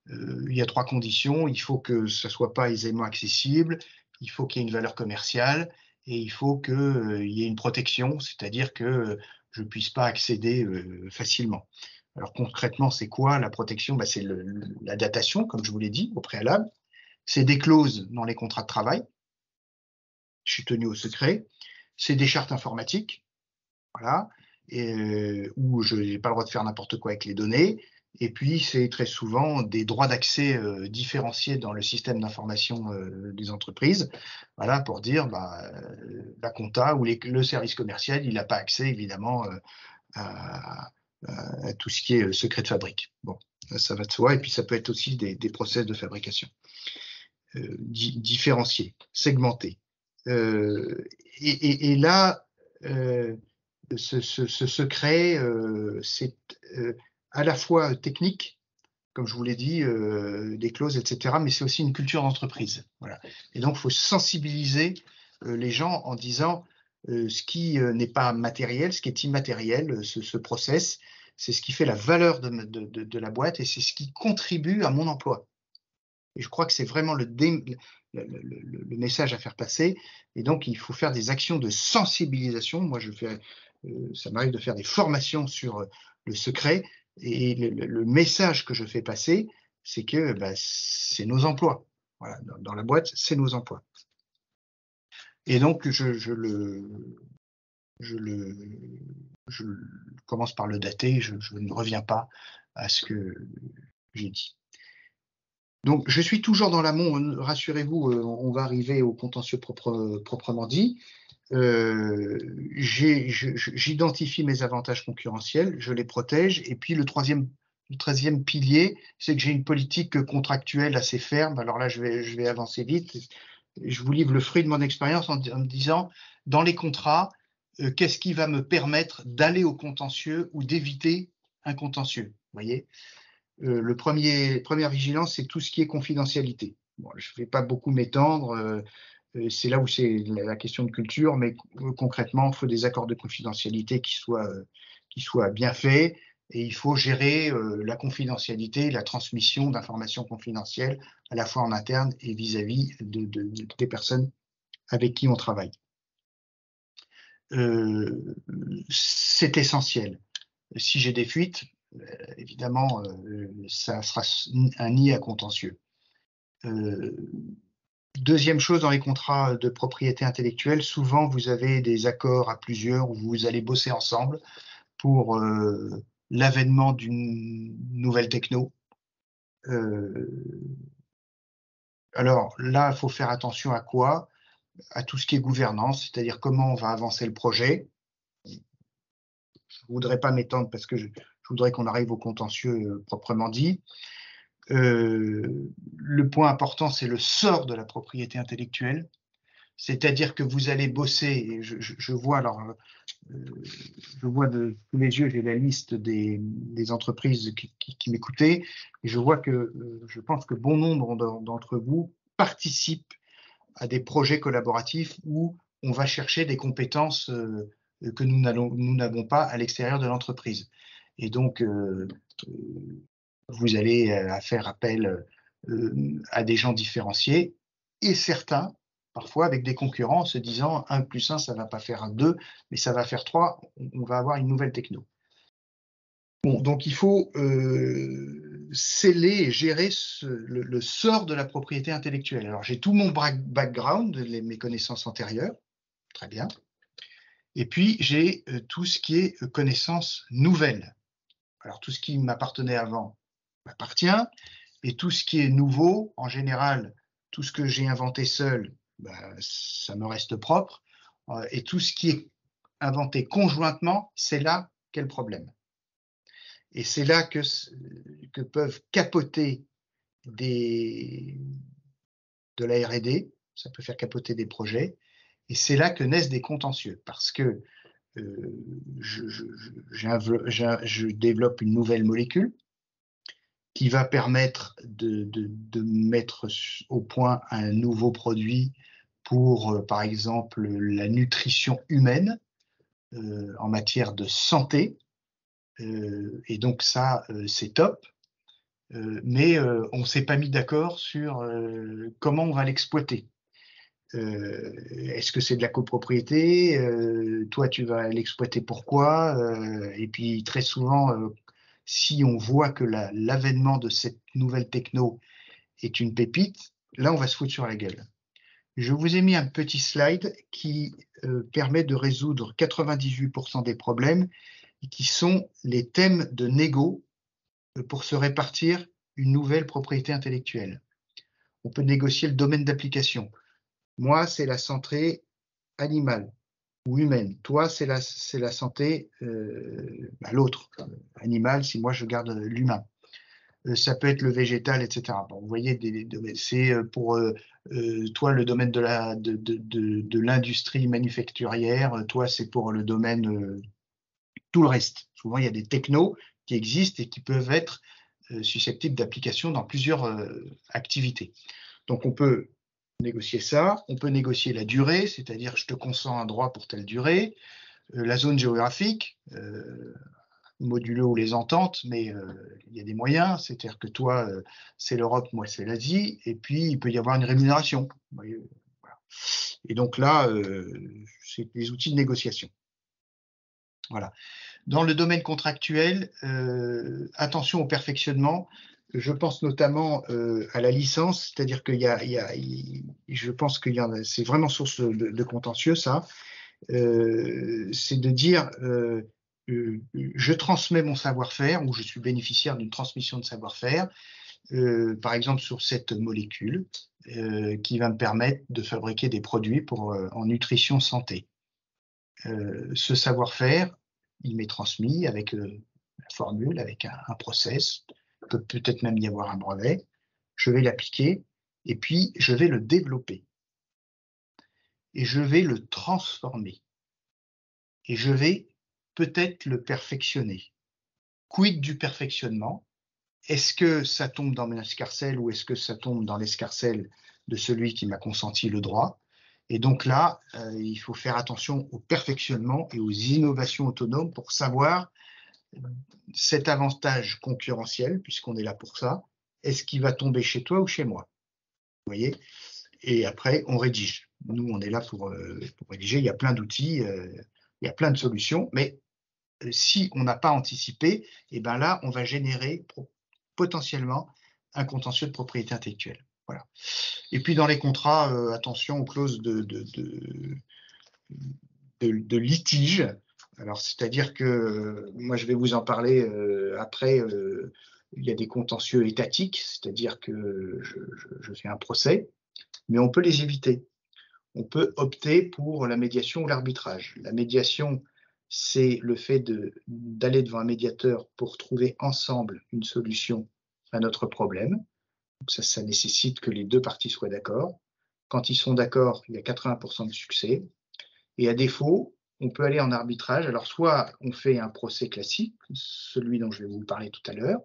Il y a 3 conditions. Il faut que ça ne soit pas aisément accessible, il faut qu'il y ait une valeur commerciale et il faut qu'il y ait une protection, c'est-à-dire que je ne puisse pas accéder facilement. Alors concrètement, c'est quoi la protection? C'est la datation, comme je vous l'ai dit au préalable. C'est des clauses dans les contrats de travail. Je suis tenu au secret. C'est des chartes informatiques. Voilà. Où je n'ai pas le droit de faire n'importe quoi avec les données. Et puis, c'est très souvent des droits d'accès différenciés dans le système d'information des entreprises. Voilà, pour dire, la compta ou le service commercial, il n'a pas accès, évidemment, à tout ce qui est secret de fabrique. Bon, ça va de soi. Et puis, ça peut être aussi des process de fabrication différenciés, segmentés. Et là, ce secret, c'est à la fois technique, comme je vous l'ai dit, des clauses, etc., mais c'est aussi une culture d'entreprise. Voilà. Et donc, il faut sensibiliser les gens en disant ce qui n'est pas matériel, ce qui est immatériel, ce process, c'est ce qui fait la valeur de la boîte et c'est ce qui contribue à mon emploi. Et je crois que c'est vraiment le message à faire passer. Et donc, il faut faire des actions de sensibilisation. Moi, ça m'arrive de faire des formations sur le secret. Et le message que je fais passer, c'est que c'est nos emplois. Voilà, dans la boîte, c'est nos emplois. Et donc, je commence par le dater. Je ne reviens pas à ce que j'ai dit. Donc, je suis toujours dans l'amont, rassurez-vous, on va arriver au contentieux proprement dit. J'identifie mes avantages concurrentiels, je les protège, et puis le 13e pilier, c'est que j'ai une politique contractuelle assez ferme. Alors là, je vais avancer vite. Je vous livre le fruit de mon expérience en me disant, dans les contrats, qu'est-ce qui va me permettre d'aller au contentieux ou d'éviter un contentieux, vous voyez. Première vigilance, c'est tout ce qui est confidentialité. Bon, je ne vais pas beaucoup m'étendre, c'est là où c'est la question de culture, mais concrètement, il faut des accords de confidentialité qui soient bien faits, et il faut gérer la confidentialité, la transmission d'informations confidentielles, à la fois en interne et vis-à-vis des personnes avec qui on travaille. C'est essentiel. Si j'ai des fuites, évidemment, ça sera un nid à contentieux. Deuxième chose, dans les contrats de propriété intellectuelle, souvent vous avez des accords à plusieurs où vous allez bosser ensemble pour l'avènement d'une nouvelle techno. Alors là, il faut faire attention à quoi? À tout ce qui est gouvernance, c'est-à-dire comment on va avancer le projet. Je ne voudrais pas m'étendre parce que je voudrais qu'on arrive au contentieux proprement dit. Le point important, c'est le sort de la propriété intellectuelle. C'est-à-dire que vous allez bosser, et je vois de tous les yeux, j'ai la liste des entreprises qui m'écoutaient, et je vois que je pense que bon nombre d'entre vous participent à des projets collaboratifs où on va chercher des compétences que nous n'avons pas à l'extérieur de l'entreprise. Et donc, vous allez faire appel à des gens différenciés, et certains, parfois avec des concurrents, se disant 1 + 1, ça ne va pas faire 2, mais ça va faire 3, on va avoir une nouvelle techno. Bon, donc il faut sceller et gérer le sort de la propriété intellectuelle. Alors j'ai tout mon background, mes connaissances antérieures, très bien. Et puis j'ai tout ce qui est connaissances nouvelles. Alors tout ce qui m'appartenait avant m'appartient, et tout ce qui est nouveau, en général, tout ce que j'ai inventé seul, ça me reste propre, et tout ce qui est inventé conjointement, c'est là qu'est le problème. Et c'est là que peuvent capoter de la R&D, ça peut faire capoter des projets, et c'est là que naissent des contentieux, parce que je développe une nouvelle molécule qui va permettre de mettre au point un nouveau produit pour, par exemple, la nutrition humaine en matière de santé. Et donc ça, c'est top. Mais on ne s'est pas mis d'accord sur comment on va l'exploiter. Est-ce que c'est de la copropriété? Toi, tu vas l'exploiter pourquoi? Et puis très souvent, si on voit que l'avènement de cette nouvelle techno est une pépite, là, on va se foutre sur la gueule. Je vous ai mis un petit slide qui permet de résoudre 98% des problèmes, qui sont les thèmes de négo pour se répartir une nouvelle propriété intellectuelle. On peut négocier le domaine d'application. Moi, c'est la santé animale ou humaine. Toi, c'est la santé, l'autre, animal, si moi je garde l'humain. Ça peut être le végétal, etc. Bon, vous voyez, c'est pour toi le domaine de l'industrie manufacturière, toi c'est pour le domaine tout le reste. Souvent, il y a des technos qui existent et qui peuvent être susceptibles d'application dans plusieurs activités. Donc, on peut négocier ça, on peut négocier la durée, c'est-à-dire je te consens un droit pour telle durée, la zone géographique, modulo les ententes, mais il y a des moyens, c'est-à-dire que toi, c'est l'Europe, moi, c'est l'Asie, et puis il peut y avoir une rémunération. Voilà. Et donc là, c'est des outils de négociation. Voilà. Dans le domaine contractuel, attention au perfectionnement. Je pense notamment à la licence, c'est-à-dire que je pense que c'est vraiment source de contentieux, ça. C'est de dire je transmets mon savoir-faire ou je suis bénéficiaire d'une transmission de savoir-faire par exemple sur cette molécule qui va me permettre de fabriquer des produits en nutrition santé. Ce savoir-faire, il m'est transmis avec la formule, avec un process, peut-être même y avoir un brevet. Je vais l'appliquer et puis je vais le développer. Et je vais le transformer. Et je vais peut-être le perfectionner. Quid du perfectionnement? Est-ce que ça tombe dans mon escarcelle ou est-ce que ça tombe dans l'escarcelle de celui qui m'a consenti le droit? Et donc là, il faut faire attention au perfectionnement et aux innovations autonomes pour savoir cet avantage concurrentiel, puisqu'on est là pour ça, est-ce qu'il va tomber chez toi ou chez moi? Vous voyez? Et après, on rédige. Nous, on est là pour rédiger. Il y a plein d'outils, il y a plein de solutions, mais si on n'a pas anticipé, et ben là, on va générer potentiellement un contentieux de propriété intellectuelle. Voilà. Et puis dans les contrats, attention aux clauses de litige. Alors, c'est-à-dire que moi, je vais vous en parler après. Il y a des contentieux étatiques, c'est-à-dire que je fais un procès, mais on peut les éviter. On peut opter pour la médiation ou l'arbitrage. La médiation, c'est le fait d'aller devant un médiateur pour trouver ensemble une solution à notre problème. Donc ça nécessite que les deux parties soient d'accord. Quand ils sont d'accord, il y a 80% de succès. Et à défaut, on peut aller en arbitrage. Alors, soit on fait un procès classique, celui dont je vais vous parler tout à l'heure,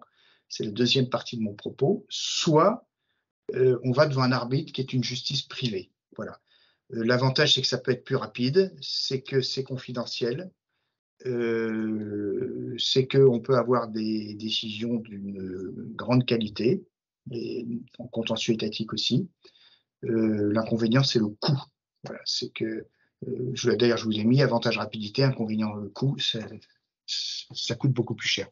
c'est la deuxième partie de mon propos, soit on va devant un arbitre qui est une justice privée. Voilà. L'avantage, c'est que ça peut être plus rapide, c'est que c'est confidentiel, c'est qu'on peut avoir des décisions d'une grande qualité, et en contentieux étatique aussi. L'inconvénient, c'est le coût. Voilà, c'est que, d'ailleurs, je vous ai mis avantage rapidité, inconvénient le coût, ça coûte beaucoup plus cher.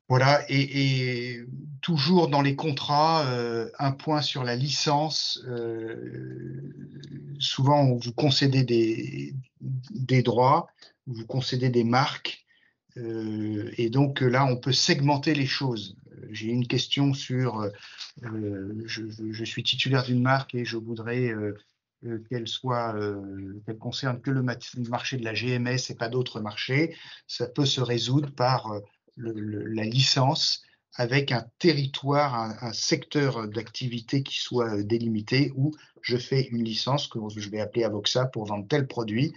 Voilà, et toujours dans les contrats, un point sur la licence. Souvent, vous concédez des droits, vous concédez des marques, et donc là, on peut segmenter les choses. J'ai une question sur, je suis titulaire d'une marque et je voudrais qu'elle concerne que le marché de la GMS et pas d'autres marchés. Ça peut se résoudre par la licence avec un territoire, un secteur d'activité qui soit délimité, où je fais une licence que je vais appeler Avoxa pour vendre tel produit,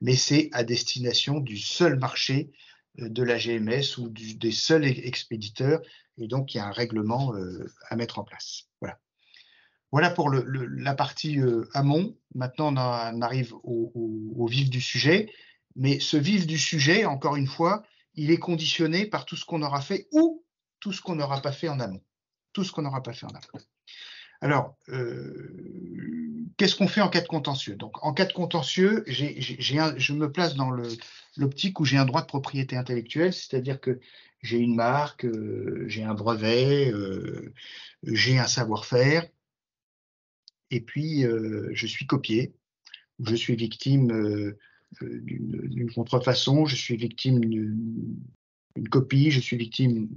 mais c'est à destination du seul marché de la GMS ou des seuls expéditeurs, et donc il y a un règlement à mettre en place. Voilà. Voilà pour la partie amont. Maintenant, on arrive au vif du sujet, mais ce vif du sujet, encore une fois, il est conditionné par tout ce qu'on aura fait ou tout ce qu'on n'aura pas fait en amont. Tout ce qu'on n'aura pas fait en amont. Alors, qu'est-ce qu'on fait en cas de contentieux? Donc, en cas de contentieux, je me place dans l'optique où j'ai un droit de propriété intellectuelle, c'est-à-dire que j'ai une marque, j'ai un brevet, j'ai un savoir-faire, et puis je suis copié, je suis victime d'une contrefaçon, je suis victime d'une copie, je suis victime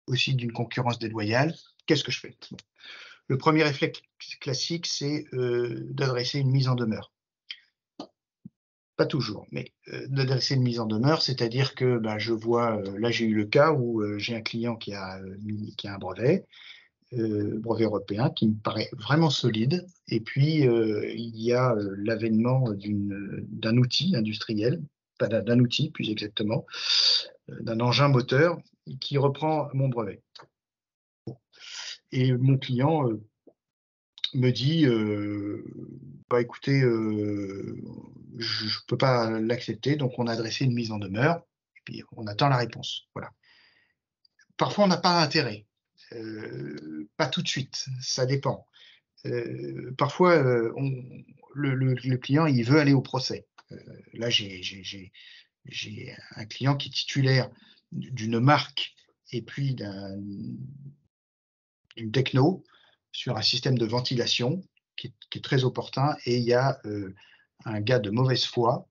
aussi d'une concurrence déloyale. Qu'est-ce que je fais? Le premier réflexe classique, c'est d'adresser une mise en demeure. Pas toujours, mais d'adresser une mise en demeure, c'est-à-dire que je vois, là j'ai eu le cas où j'ai un client qui a un brevet européen qui me paraît vraiment solide, et puis il y a l'avènement d'un outil industriel, pas d'un outil plus exactement, d'un engin moteur qui reprend mon brevet. Et mon client me dit écoutez, je ne peux pas l'accepter, donc on a adressé une mise en demeure, et puis on attend la réponse. Voilà. Parfois, on n'a pas d'intérêt. Pas tout de suite, ça dépend. Parfois, le client, il veut aller au procès. Là, j'ai un client qui est titulaire d'une marque et puis d'une techno sur un système de ventilation qui est très opportun, et il y a un gars de mauvaise foi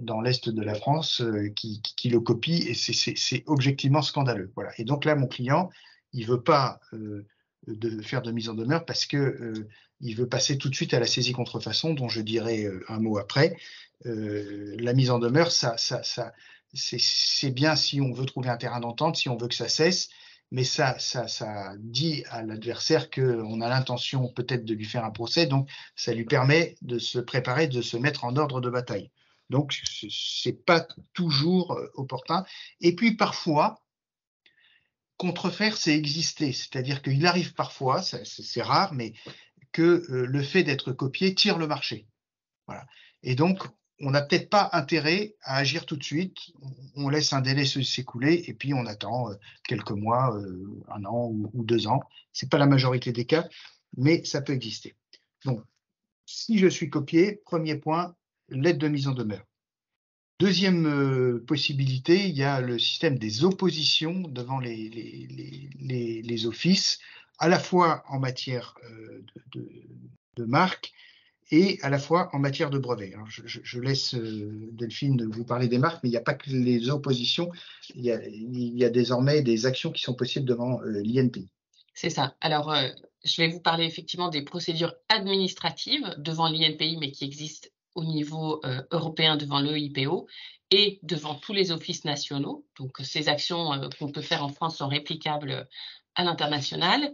dans l'Est de la France qui le copie, et c'est objectivement scandaleux. Voilà. Et donc là, mon client, il veut pas de faire de mise en demeure parce que il veut passer tout de suite à la saisie contrefaçon, dont je dirai un mot après. La mise en demeure, c'est bien si on veut trouver un terrain d'entente, si on veut que ça cesse, mais ça dit à l'adversaire qu'on a l'intention peut-être de lui faire un procès, donc ça lui permet de se préparer, de se mettre en ordre de bataille. Donc, c'est pas toujours opportun. Et puis, parfois, contrefaire, c'est exister. C'est-à-dire qu'il arrive parfois, c'est rare, mais que le fait d'être copié tire le marché. Voilà. Et donc, on n'a peut-être pas intérêt à agir tout de suite. On laisse un délai s'écouler et puis on attend quelques mois, un an ou 2 ans. Ce n'est pas la majorité des cas, mais ça peut exister. Donc, si je suis copié, premier point, l'aide de mise en demeure. Deuxième possibilité, il y a le système des oppositions devant les offices, à la fois en matière de marque et à la fois en matière de brevet. Alors, je laisse Delphine vous parler des marques, mais il n'y a pas que les oppositions, il y a désormais des actions qui sont possibles devant l'INPI. C'est ça. Alors, je vais vous parler effectivement des procédures administratives devant l'INPI, mais qui existent au niveau européen devant l'EIPO et devant tous les offices nationaux. Donc, ces actions qu'on peut faire en France sont réplicables à l'international.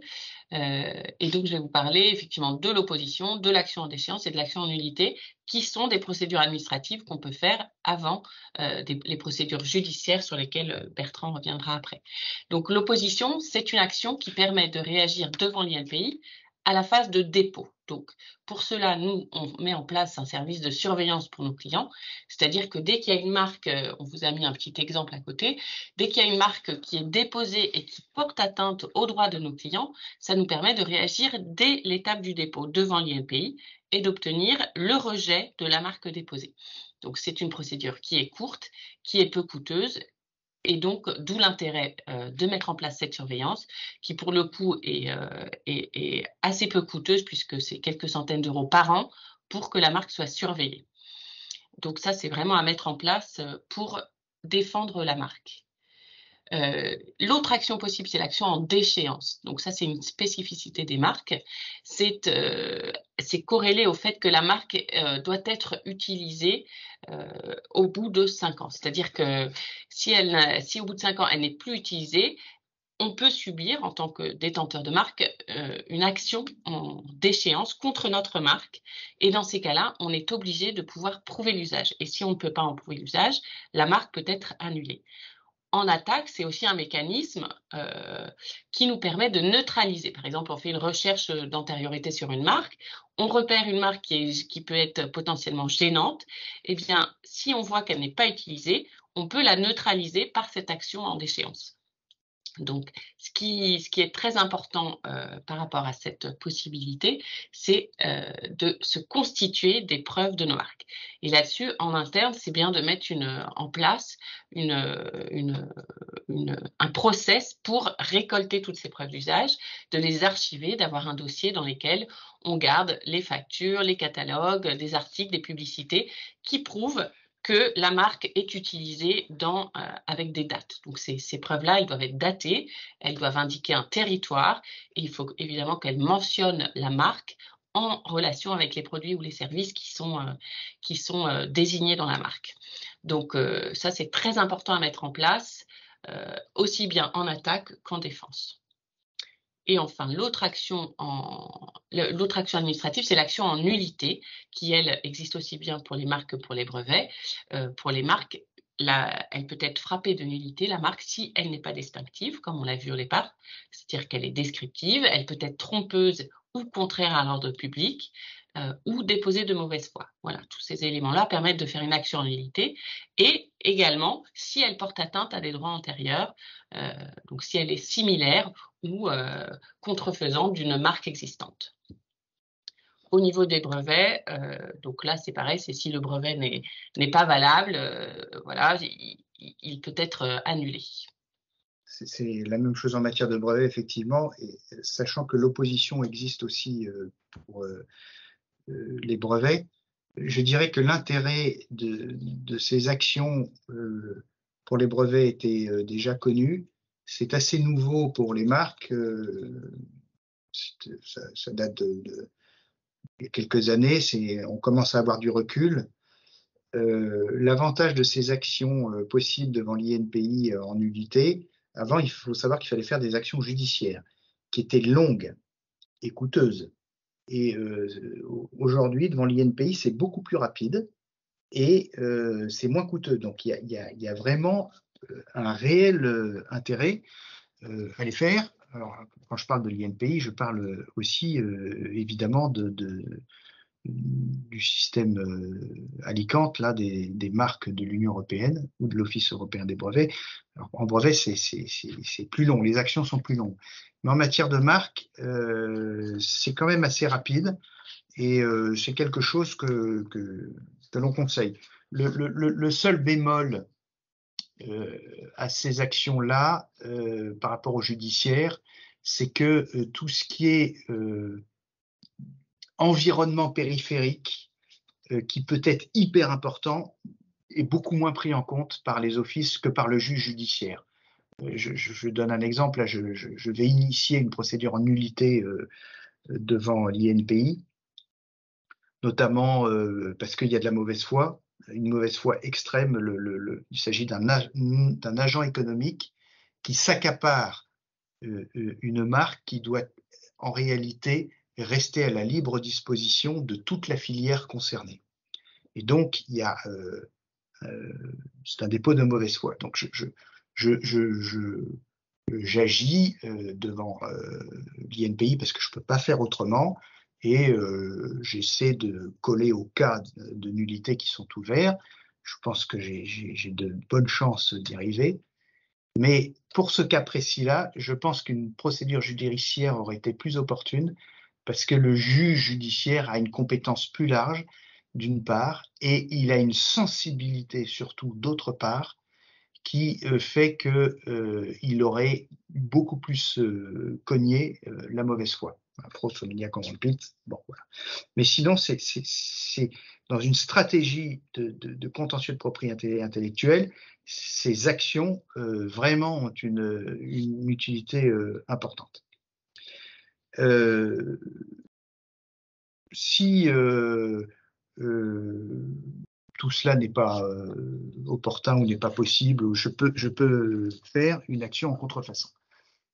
Et donc, je vais vous parler effectivement de l'opposition, de l'action en déchéance et de l'action en nullité, qui sont des procédures administratives qu'on peut faire avant les procédures judiciaires sur lesquelles Bertrand reviendra après. Donc, l'opposition, c'est une action qui permet de réagir devant l'INPI à la phase de dépôt. Donc, pour cela, nous, on met en place un service de surveillance pour nos clients, c'est-à-dire que dès qu'il y a une marque, on vous a mis un petit exemple à côté, dès qu'il y a une marque qui est déposée et qui porte atteinte aux droits de nos clients, ça nous permet de réagir dès l'étape du dépôt devant l'INPI et d'obtenir le rejet de la marque déposée. Donc, c'est une procédure qui est courte, qui est peu coûteuse, et donc, d'où l'intérêt de mettre en place cette surveillance, qui pour le coup est assez peu coûteuse, puisque c'est quelques centaines d'euros par an pour que la marque soit surveillée. Donc ça, c'est vraiment à mettre en place pour défendre la marque. L'autre action possible, c'est l'action en déchéance. Donc ça, c'est une spécificité des marques. C'est corrélé au fait que la marque doit être utilisée au bout de 5 ans. C'est-à-dire que si au bout de 5 ans, elle n'est plus utilisée, on peut subir, en tant que détenteur de marque, une action en déchéance contre notre marque. Et dans ces cas-là, on est obligé de pouvoir prouver l'usage. Et si on ne peut pas en prouver l'usage, la marque peut être annulée. En attaque, c'est aussi un mécanisme qui nous permet de neutraliser. Par exemple, on fait une recherche d'antériorité sur une marque, on repère une marque qui peut être potentiellement gênante. Eh bien, si on voit qu'elle n'est pas utilisée, on peut la neutraliser par cette action en déchéance. Donc, ce qui est très important par rapport à cette possibilité, c'est de se constituer des preuves de nos marques. Et là-dessus, en interne, c'est bien de mettre en place un process pour récolter toutes ces preuves d'usage, de les archiver, d'avoir un dossier dans lequel on garde les factures, les catalogues, des articles, des publicités qui prouvent que la marque est utilisée avec des dates. Donc ces preuves-là, elles doivent être datées, elles doivent indiquer un territoire, et il faut évidemment qu'elles mentionnent la marque en relation avec les produits ou les services qui sont désignés dans la marque. Donc ça, c'est très important à mettre en place, aussi bien en attaque qu'en défense. Et enfin, l'autre action administrative, c'est l'action en nullité, qui, elle, existe aussi bien pour les marques que pour les brevets. Pour les marques, elle peut être frappée de nullité, la marque, si elle n'est pas distinctive, comme on l'a vu au départ, c'est-à-dire qu'elle est descriptive, elle peut être trompeuse ou contraire à l'ordre public, ou déposée de mauvaise foi. Voilà, tous ces éléments-là permettent de faire une action en nullité, et également si elle porte atteinte à des droits antérieurs, donc si elle est similaire ou contrefaisante d'une marque existante. Au niveau des brevets, donc là c'est pareil, c'est si le brevet n'est pas valable, voilà, il peut être annulé. C'est la même chose en matière de brevet, effectivement, et sachant que l'opposition existe aussi pour les brevets, je dirais que l'intérêt de ces actions pour les brevets était déjà connu, c'est assez nouveau pour les marques. Ça date de quelques années. On commence à avoir du recul. L'avantage de ces actions possibles devant l'INPI en nullité, avant, il faut savoir qu'il fallait faire des actions judiciaires qui étaient longues et coûteuses. Et aujourd'hui, devant l'INPI, c'est beaucoup plus rapide et c'est moins coûteux. Donc, il y a vraiment un réel intérêt à les faire. Alors, quand je parle de l'INPI, je parle aussi évidemment du système Alicante, là, des marques de l'Union européenne ou de l'Office européen des brevets. Alors, en brevet, c'est plus long, les actions sont plus longues. Mais en matière de marque, c'est quand même assez rapide et c'est quelque chose que l'on conseille. Le seul bémol à ces actions-là par rapport au judiciaire, c'est que tout ce qui est environnement périphérique, qui peut être hyper important, est beaucoup moins pris en compte par les offices que par le juge judiciaire. Je donne un exemple, là, je vais initier une procédure en nullité devant l'INPI, notamment parce qu'il y a de la mauvaise foi, une mauvaise foi extrême. Il s'agit d'un agent économique qui s'accapare une marque qui doit en réalité rester à la libre disposition de toute la filière concernée. Et donc, c'est un dépôt de mauvaise foi. Donc, j'agis devant l'INPI parce que je ne peux pas faire autrement et j'essaie de coller aux cas de nullité qui sont ouverts. Je pense que j'ai de bonnes chances d'y arriver. Mais pour ce cas précis-là, je pense qu'une procédure judiciaire aurait été plus opportune parce que le juge judiciaire a une compétence plus large, d'une part, et il a une sensibilité surtout d'autre part, qui fait qu'il aurait beaucoup plus cogné la mauvaise foi. Pro familia convempit, bon voilà. Mais sinon, c'est dans une stratégie de contentieux de propriété intellectuelle, ces actions vraiment ont une utilité importante. Si tout cela n'est pas opportun ou n'est pas possible, je peux faire une action en contrefaçon.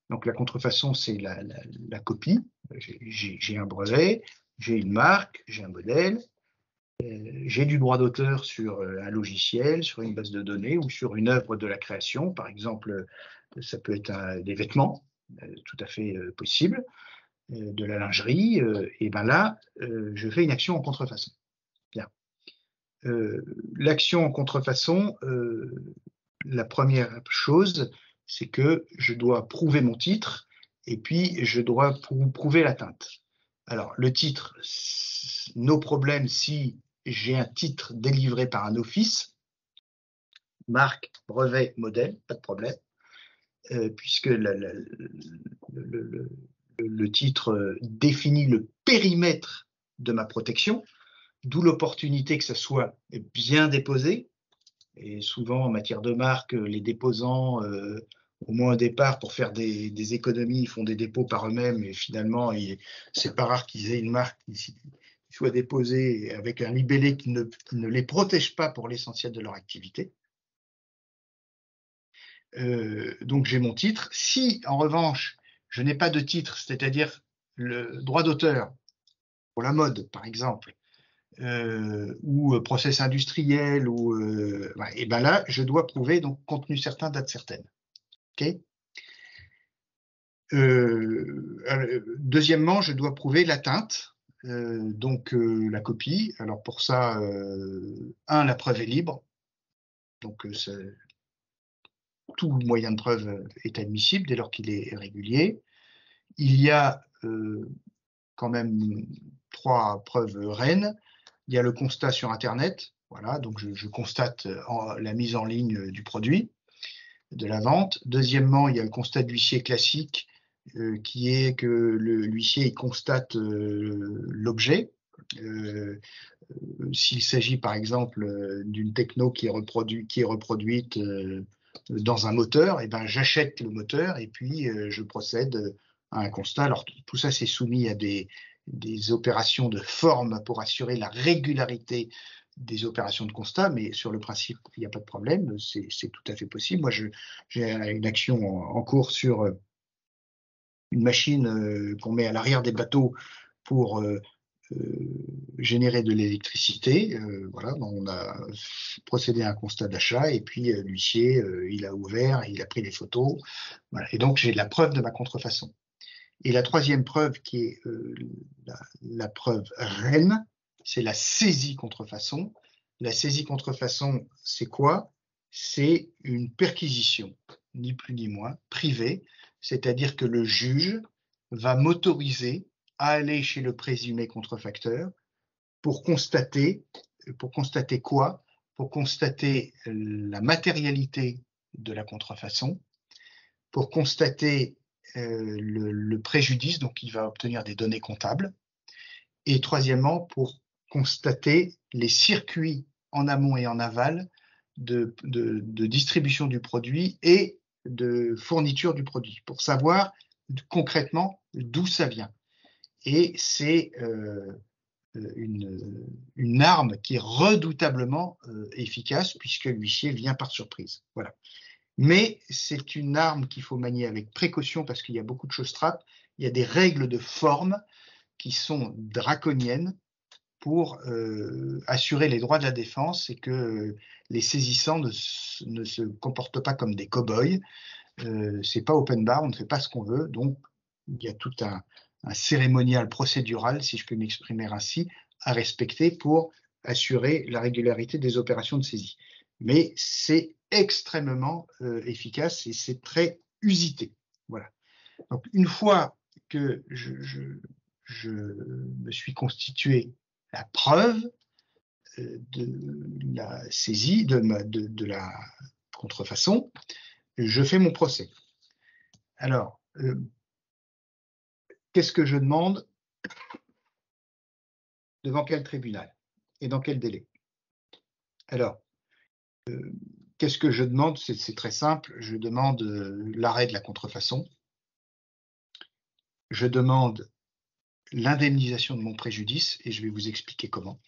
Donc la contrefaçon, c'est la copie. J'ai un brevet, j'ai une marque, j'ai un modèle, j'ai du droit d'auteur sur un logiciel, sur une base de données ou sur une œuvre de la création. Par exemple, ça peut être des vêtements, tout à fait possible, de la lingerie. Et ben là, je fais une action en contrefaçon. Bien. L'action en contrefaçon, la première chose, c'est que je dois prouver mon titre et puis je dois prouver l'atteinte. Alors, le titre, nos problèmes si j'ai un titre délivré par un office, marque, brevet, modèle, pas de problème, puisque le titre définit le périmètre de ma protection, d'où l'opportunité que ça soit bien déposé. Et souvent, en matière de marque, les déposants, au moins au départ, pour faire des économies, ils font des dépôts par eux-mêmes. Et finalement, c'est pas rare qu'ils aient une marque qui soit déposée avec un libellé qui ne les protège pas pour l'essentiel de leur activité. Donc, j'ai mon titre. Si, en revanche, je n'ai pas de titre, c'est-à-dire le droit d'auteur pour la mode, par exemple, ou process industriel, et ben là, je dois prouver donc contenu certain, date certaine. Okay. Deuxièmement, je dois prouver l'atteinte, donc la copie. Alors pour ça, la preuve est libre, donc tout moyen de preuve est admissible dès lors qu'il est régulier. Il y a quand même 3 preuves reines. Il y a le constat sur Internet, voilà, donc je constate la mise en ligne du produit, de la vente. Deuxièmement, il y a le constat d'huissier classique, qui est que l'huissier constate l'objet. S'il s'agit par exemple d'une techno qui est reproduite dans un moteur, et ben, j'achète le moteur et puis je procède à un constat. Alors tout ça c'est soumis à des opérations de forme pour assurer la régularité des opérations de constat, mais sur le principe, il n'y a pas de problème, c'est tout à fait possible. Moi, j'ai une action en cours sur une machine qu'on met à l'arrière des bateaux pour générer de l'électricité. Voilà, on a procédé à un constat d'achat et puis l'huissier, il a ouvert, il a pris les photos. Voilà. Et donc, j'ai la preuve de ma contrefaçon. Et la troisième preuve, qui est la preuve reine, c'est la saisie contrefaçon. La saisie contrefaçon, c'est quoi? C'est une perquisition, ni plus ni moins, privée, c'est-à-dire que le juge va m'autoriser à aller chez le présumé contrefacteur pour constater quoi? Pour constater la matérialité de la contrefaçon, pour constater le préjudice, donc il va obtenir des données comptables, et troisièmement, pour constater les circuits en amont et en aval de distribution du produit et de fourniture du produit, pour savoir concrètement d'où ça vient. Et c'est une arme qui est redoutablement efficace, puisque l'huissier vient par surprise. Voilà. Mais c'est une arme qu'il faut manier avec précaution, parce qu'il y a beaucoup de choses trappes. Il y a des règles de forme qui sont draconiennes pour assurer les droits de la défense et que les saisissants ne se comportent pas comme des cow-boys. C'est pas open bar, on ne fait pas ce qu'on veut. Donc, il y a tout un cérémonial procédural, si je peux m'exprimer ainsi, à respecter pour assurer la régularité des opérations de saisie. Mais c'est extrêmement efficace et c'est très usité. Voilà. Donc, une fois que je me suis constitué la preuve de la saisie, de la contrefaçon, je fais mon procès. Alors, qu'est-ce que je demande? Devant quel tribunal? Et dans quel délai? Alors, qu'est-ce que je demande? C'est très simple. Je demande l'arrêt de la contrefaçon. Je demande l'indemnisation de mon préjudice, et je vais vous expliquer comment.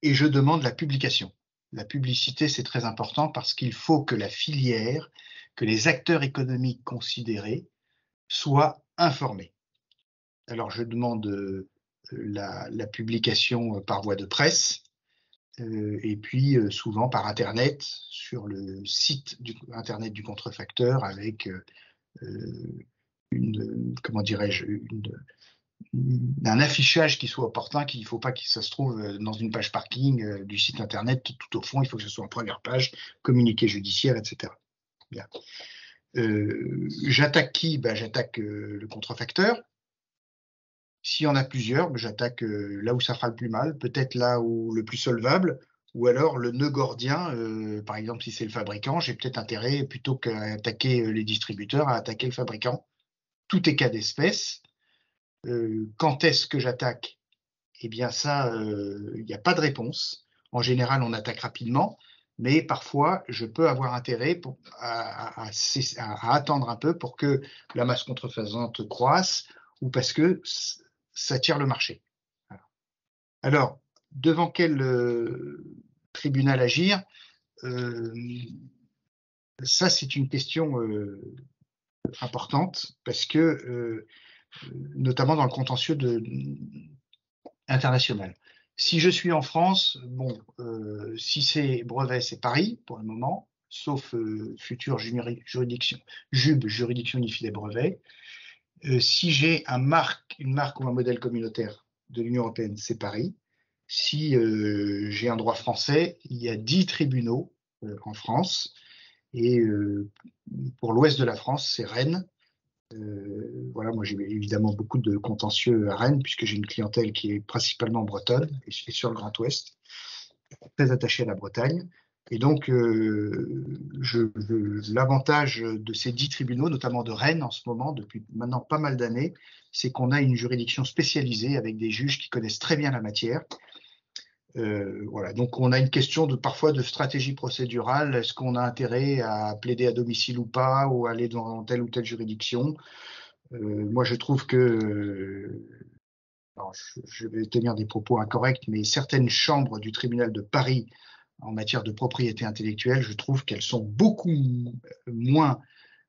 Et je demande la publication. La publicité, c'est très important parce qu'il faut que la filière, que les acteurs économiques considérés soient informés. Alors, je demande la publication par voie de presse, et puis souvent par Internet, sur le site Internet du contrefacteur, avec comment dirais-je, un affichage qui soit opportun, qu'il ne faut pas que ça se trouve dans une page parking du site Internet, tout au fond, il faut que ce soit en première page, communiqué judiciaire, etc. Bien. J'attaque qui? J'attaque le contrefacteur. S'il y en a plusieurs, j'attaque là où ça fera le plus mal, peut-être là où le plus solvable, ou alors le nœud gordien, par exemple si c'est le fabricant, j'ai peut-être intérêt, plutôt qu'à attaquer les distributeurs, à attaquer le fabricant. Tout est cas d'espèce. Quand est-ce que j'attaque? Eh bien ça, il n'y a pas de réponse. En général, on attaque rapidement, mais parfois, je peux avoir intérêt à attendre un peu pour que la masse contrefaisante croisse, ou parce que ça tire le marché. Alors, devant quel tribunal agir? Ça, c'est une question importante, parce que notamment dans le contentieux international. Si je suis en France, bon, si c'est brevet, c'est Paris pour le moment, sauf future juridiction, JUB, juridiction unifiée des brevets. Si j'ai une marque ou un modèle communautaire de l'Union européenne, c'est Paris. Si j'ai un droit français, il y a 10 tribunaux en France. Et pour l'ouest de la France, c'est Rennes. Voilà, moi j'ai évidemment beaucoup de contentieux à Rennes, puisque j'ai une clientèle qui est principalement bretonne et sur le Grand Ouest, très attachée à la Bretagne. Et donc, l'avantage de ces 10 tribunaux, notamment de Rennes en ce moment, depuis maintenant pas mal d'années, c'est qu'on a une juridiction spécialisée avec des juges qui connaissent très bien la matière. Voilà. Donc, on a une question parfois de stratégie procédurale. Est-ce qu'on a intérêt à plaider à domicile ou pas, ou aller dans telle ou telle juridiction? Moi, je trouve que, alors, je vais tenir des propos incorrects, mais certaines chambres du tribunal de Paris en matière de propriété intellectuelle, je trouve qu'elles sont beaucoup moins,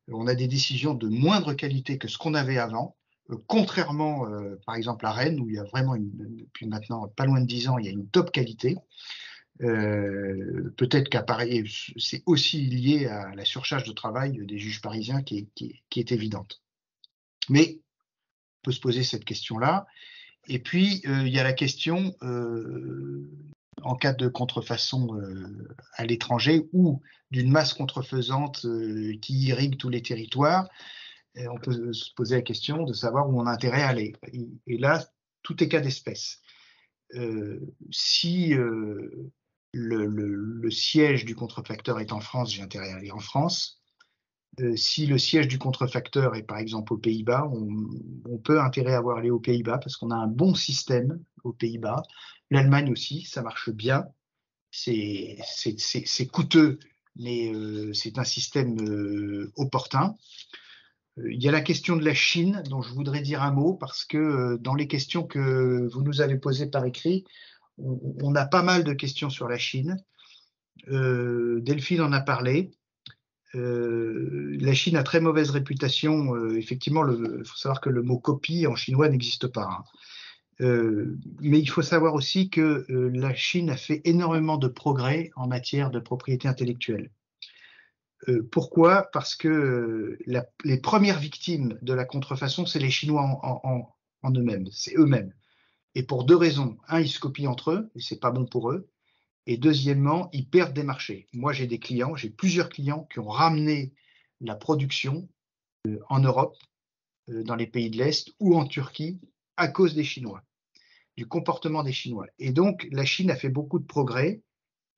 on a des décisions de moindre qualité que ce qu'on avait avant, contrairement, par exemple, à Rennes, où il y a vraiment, depuis maintenant pas loin de 10 ans, il y a une top qualité. Peut-être qu'à Paris, c'est aussi lié à la surcharge de travail des juges parisiens qui est évidente. Mais on peut se poser cette question-là. Et puis, il y a la question, en cas de contrefaçon à l'étranger ou d'une masse contrefaisante qui irrigue tous les territoires, on peut se poser la question de savoir où on a intérêt à aller. Et là, tout est cas d'espèce. Si le siège du contrefacteur est en France, j'ai intérêt à aller en France. Si le siège du contrefacteur est par exemple aux Pays-Bas, on peut intérêt à aller aux Pays-Bas parce qu'on a un bon système aux Pays-Bas. L'Allemagne aussi, ça marche bien. C'est coûteux, mais c'est un système opportun. Il y a la question de la Chine, dont je voudrais dire un mot, parce que dans les questions que vous nous avez posées par écrit, on a pas mal de questions sur la Chine. Delphine en a parlé. La Chine a très mauvaise réputation. Effectivement, il faut savoir que le mot copie en chinois n'existe pas. Mais il faut savoir aussi que la Chine a fait énormément de progrès en matière de propriété intellectuelle. Pourquoi? Parce que les premières victimes de la contrefaçon, c'est les Chinois en eux-mêmes, c'est eux-mêmes. Et pour deux raisons. Un, ils se copient entre eux, et c'est pas bon pour eux. Et deuxièmement, ils perdent des marchés. Moi, j'ai plusieurs clients qui ont ramené la production en Europe, dans les pays de l'Est ou en Turquie, à cause des Chinois, du comportement des Chinois. Et donc, la Chine a fait beaucoup de progrès.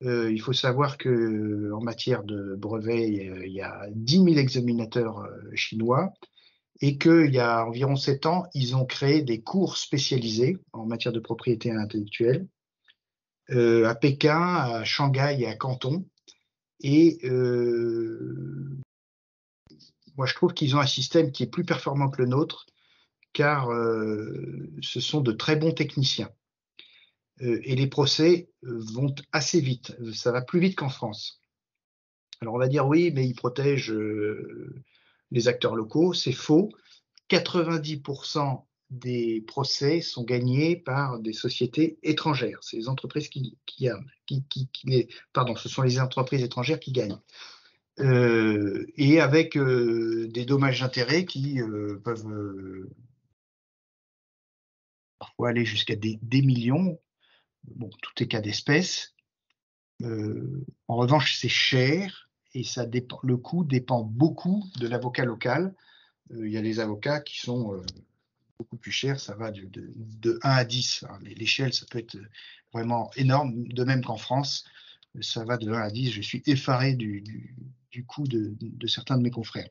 Il faut savoir qu'en matière de brevets, il y a 10 000 examinateurs chinois et qu'il y a environ 7 ans, ils ont créé des cours spécialisés en matière de propriété intellectuelle à Pékin, à Shanghai et à Canton. Et moi, je trouve qu'ils ont un système qui est plus performant que le nôtre, car ce sont de très bons techniciens. Et les procès vont assez vite. Ça va plus vite qu'en France. Alors, on va dire oui, mais ils protègent les acteurs locaux. C'est faux. 90% des procès sont gagnés par des sociétés étrangères. C'est les entreprises ce sont les entreprises étrangères qui gagnent. Et avec des dommages d'intérêt qui peuvent parfois aller jusqu'à des millions. Bon, tout est cas d'espèce. En revanche, c'est cher et ça dépend. Le coût dépend beaucoup de l'avocat local. Il y a des avocats qui sont beaucoup plus chers, ça va de 1 à 10. L'échelle, ça peut être vraiment énorme, de même qu'en France, ça va de 1 à 10. Je suis effaré du coût de certains de mes confrères.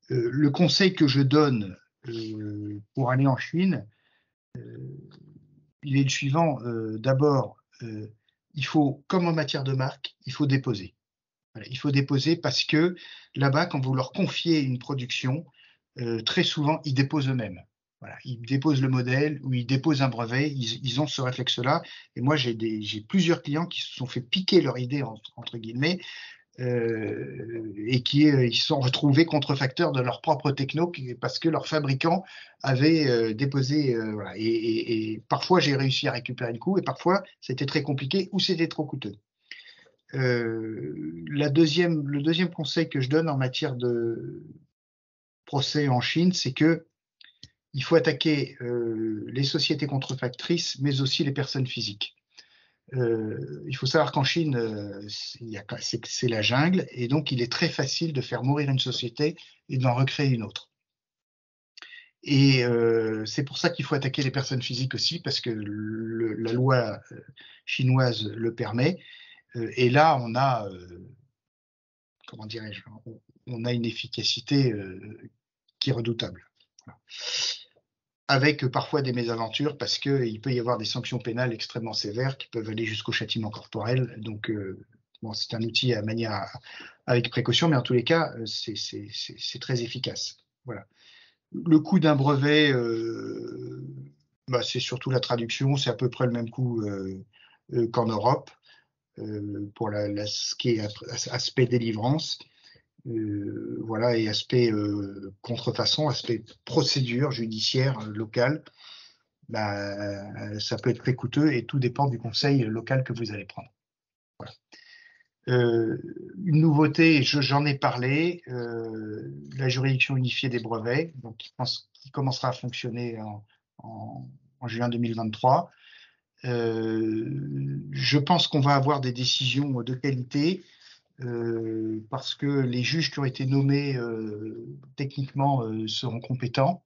Le conseil que je donne pour aller en Chine, il est le suivant. D'abord, il faut, comme en matière de marque, il faut déposer. Voilà, il faut déposer parce que là-bas, quand vous leur confiez une production, très souvent, ils déposent eux-mêmes. Voilà, ils déposent le modèle ou ils déposent un brevet, ils ont ce réflexe-là. Et moi, j'ai plusieurs clients qui se sont fait piquer leur idée, entre guillemets, et qui ils se sont retrouvés contrefacteurs de leur propre techno parce que leur fabricant avait déposé. Voilà. Et parfois, j'ai réussi à récupérer le coup et parfois, c'était très compliqué ou c'était trop coûteux. Le deuxième conseil que je donne en matière de procès en Chine, c'est que il faut attaquer les sociétés contrefactrices, mais aussi les personnes physiques. Il faut savoir qu'en Chine, c'est la jungle, et donc il est très facile de faire mourir une société et d'en recréer une autre. Et c'est pour ça qu'il faut attaquer les personnes physiques aussi, parce que la loi chinoise le permet. Et là, on a, comment dirais-je, on a une efficacité qui est redoutable. Voilà. avec parfois des mésaventures parce qu'il peut y avoir des sanctions pénales extrêmement sévères qui peuvent aller jusqu'au châtiment corporel. Donc, bon, c'est un outil à manier avec précaution, mais en tous les cas, c'est très efficace. Voilà. Le coût d'un brevet, c'est surtout la traduction, c'est à peu près le même coût qu'en Europe pour ce qui est aspect délivrance. Voilà, et aspect contrefaçon, aspect procédure judiciaire locale, ça peut être très coûteux et tout dépend du conseil local que vous allez prendre. Voilà. Une nouveauté, j'en ai parlé, la juridiction unifiée des brevets, donc qui commencera à fonctionner en juin 2023. Je pense qu'on va avoir des décisions de qualité parce que les juges qui ont été nommés techniquement seront compétents,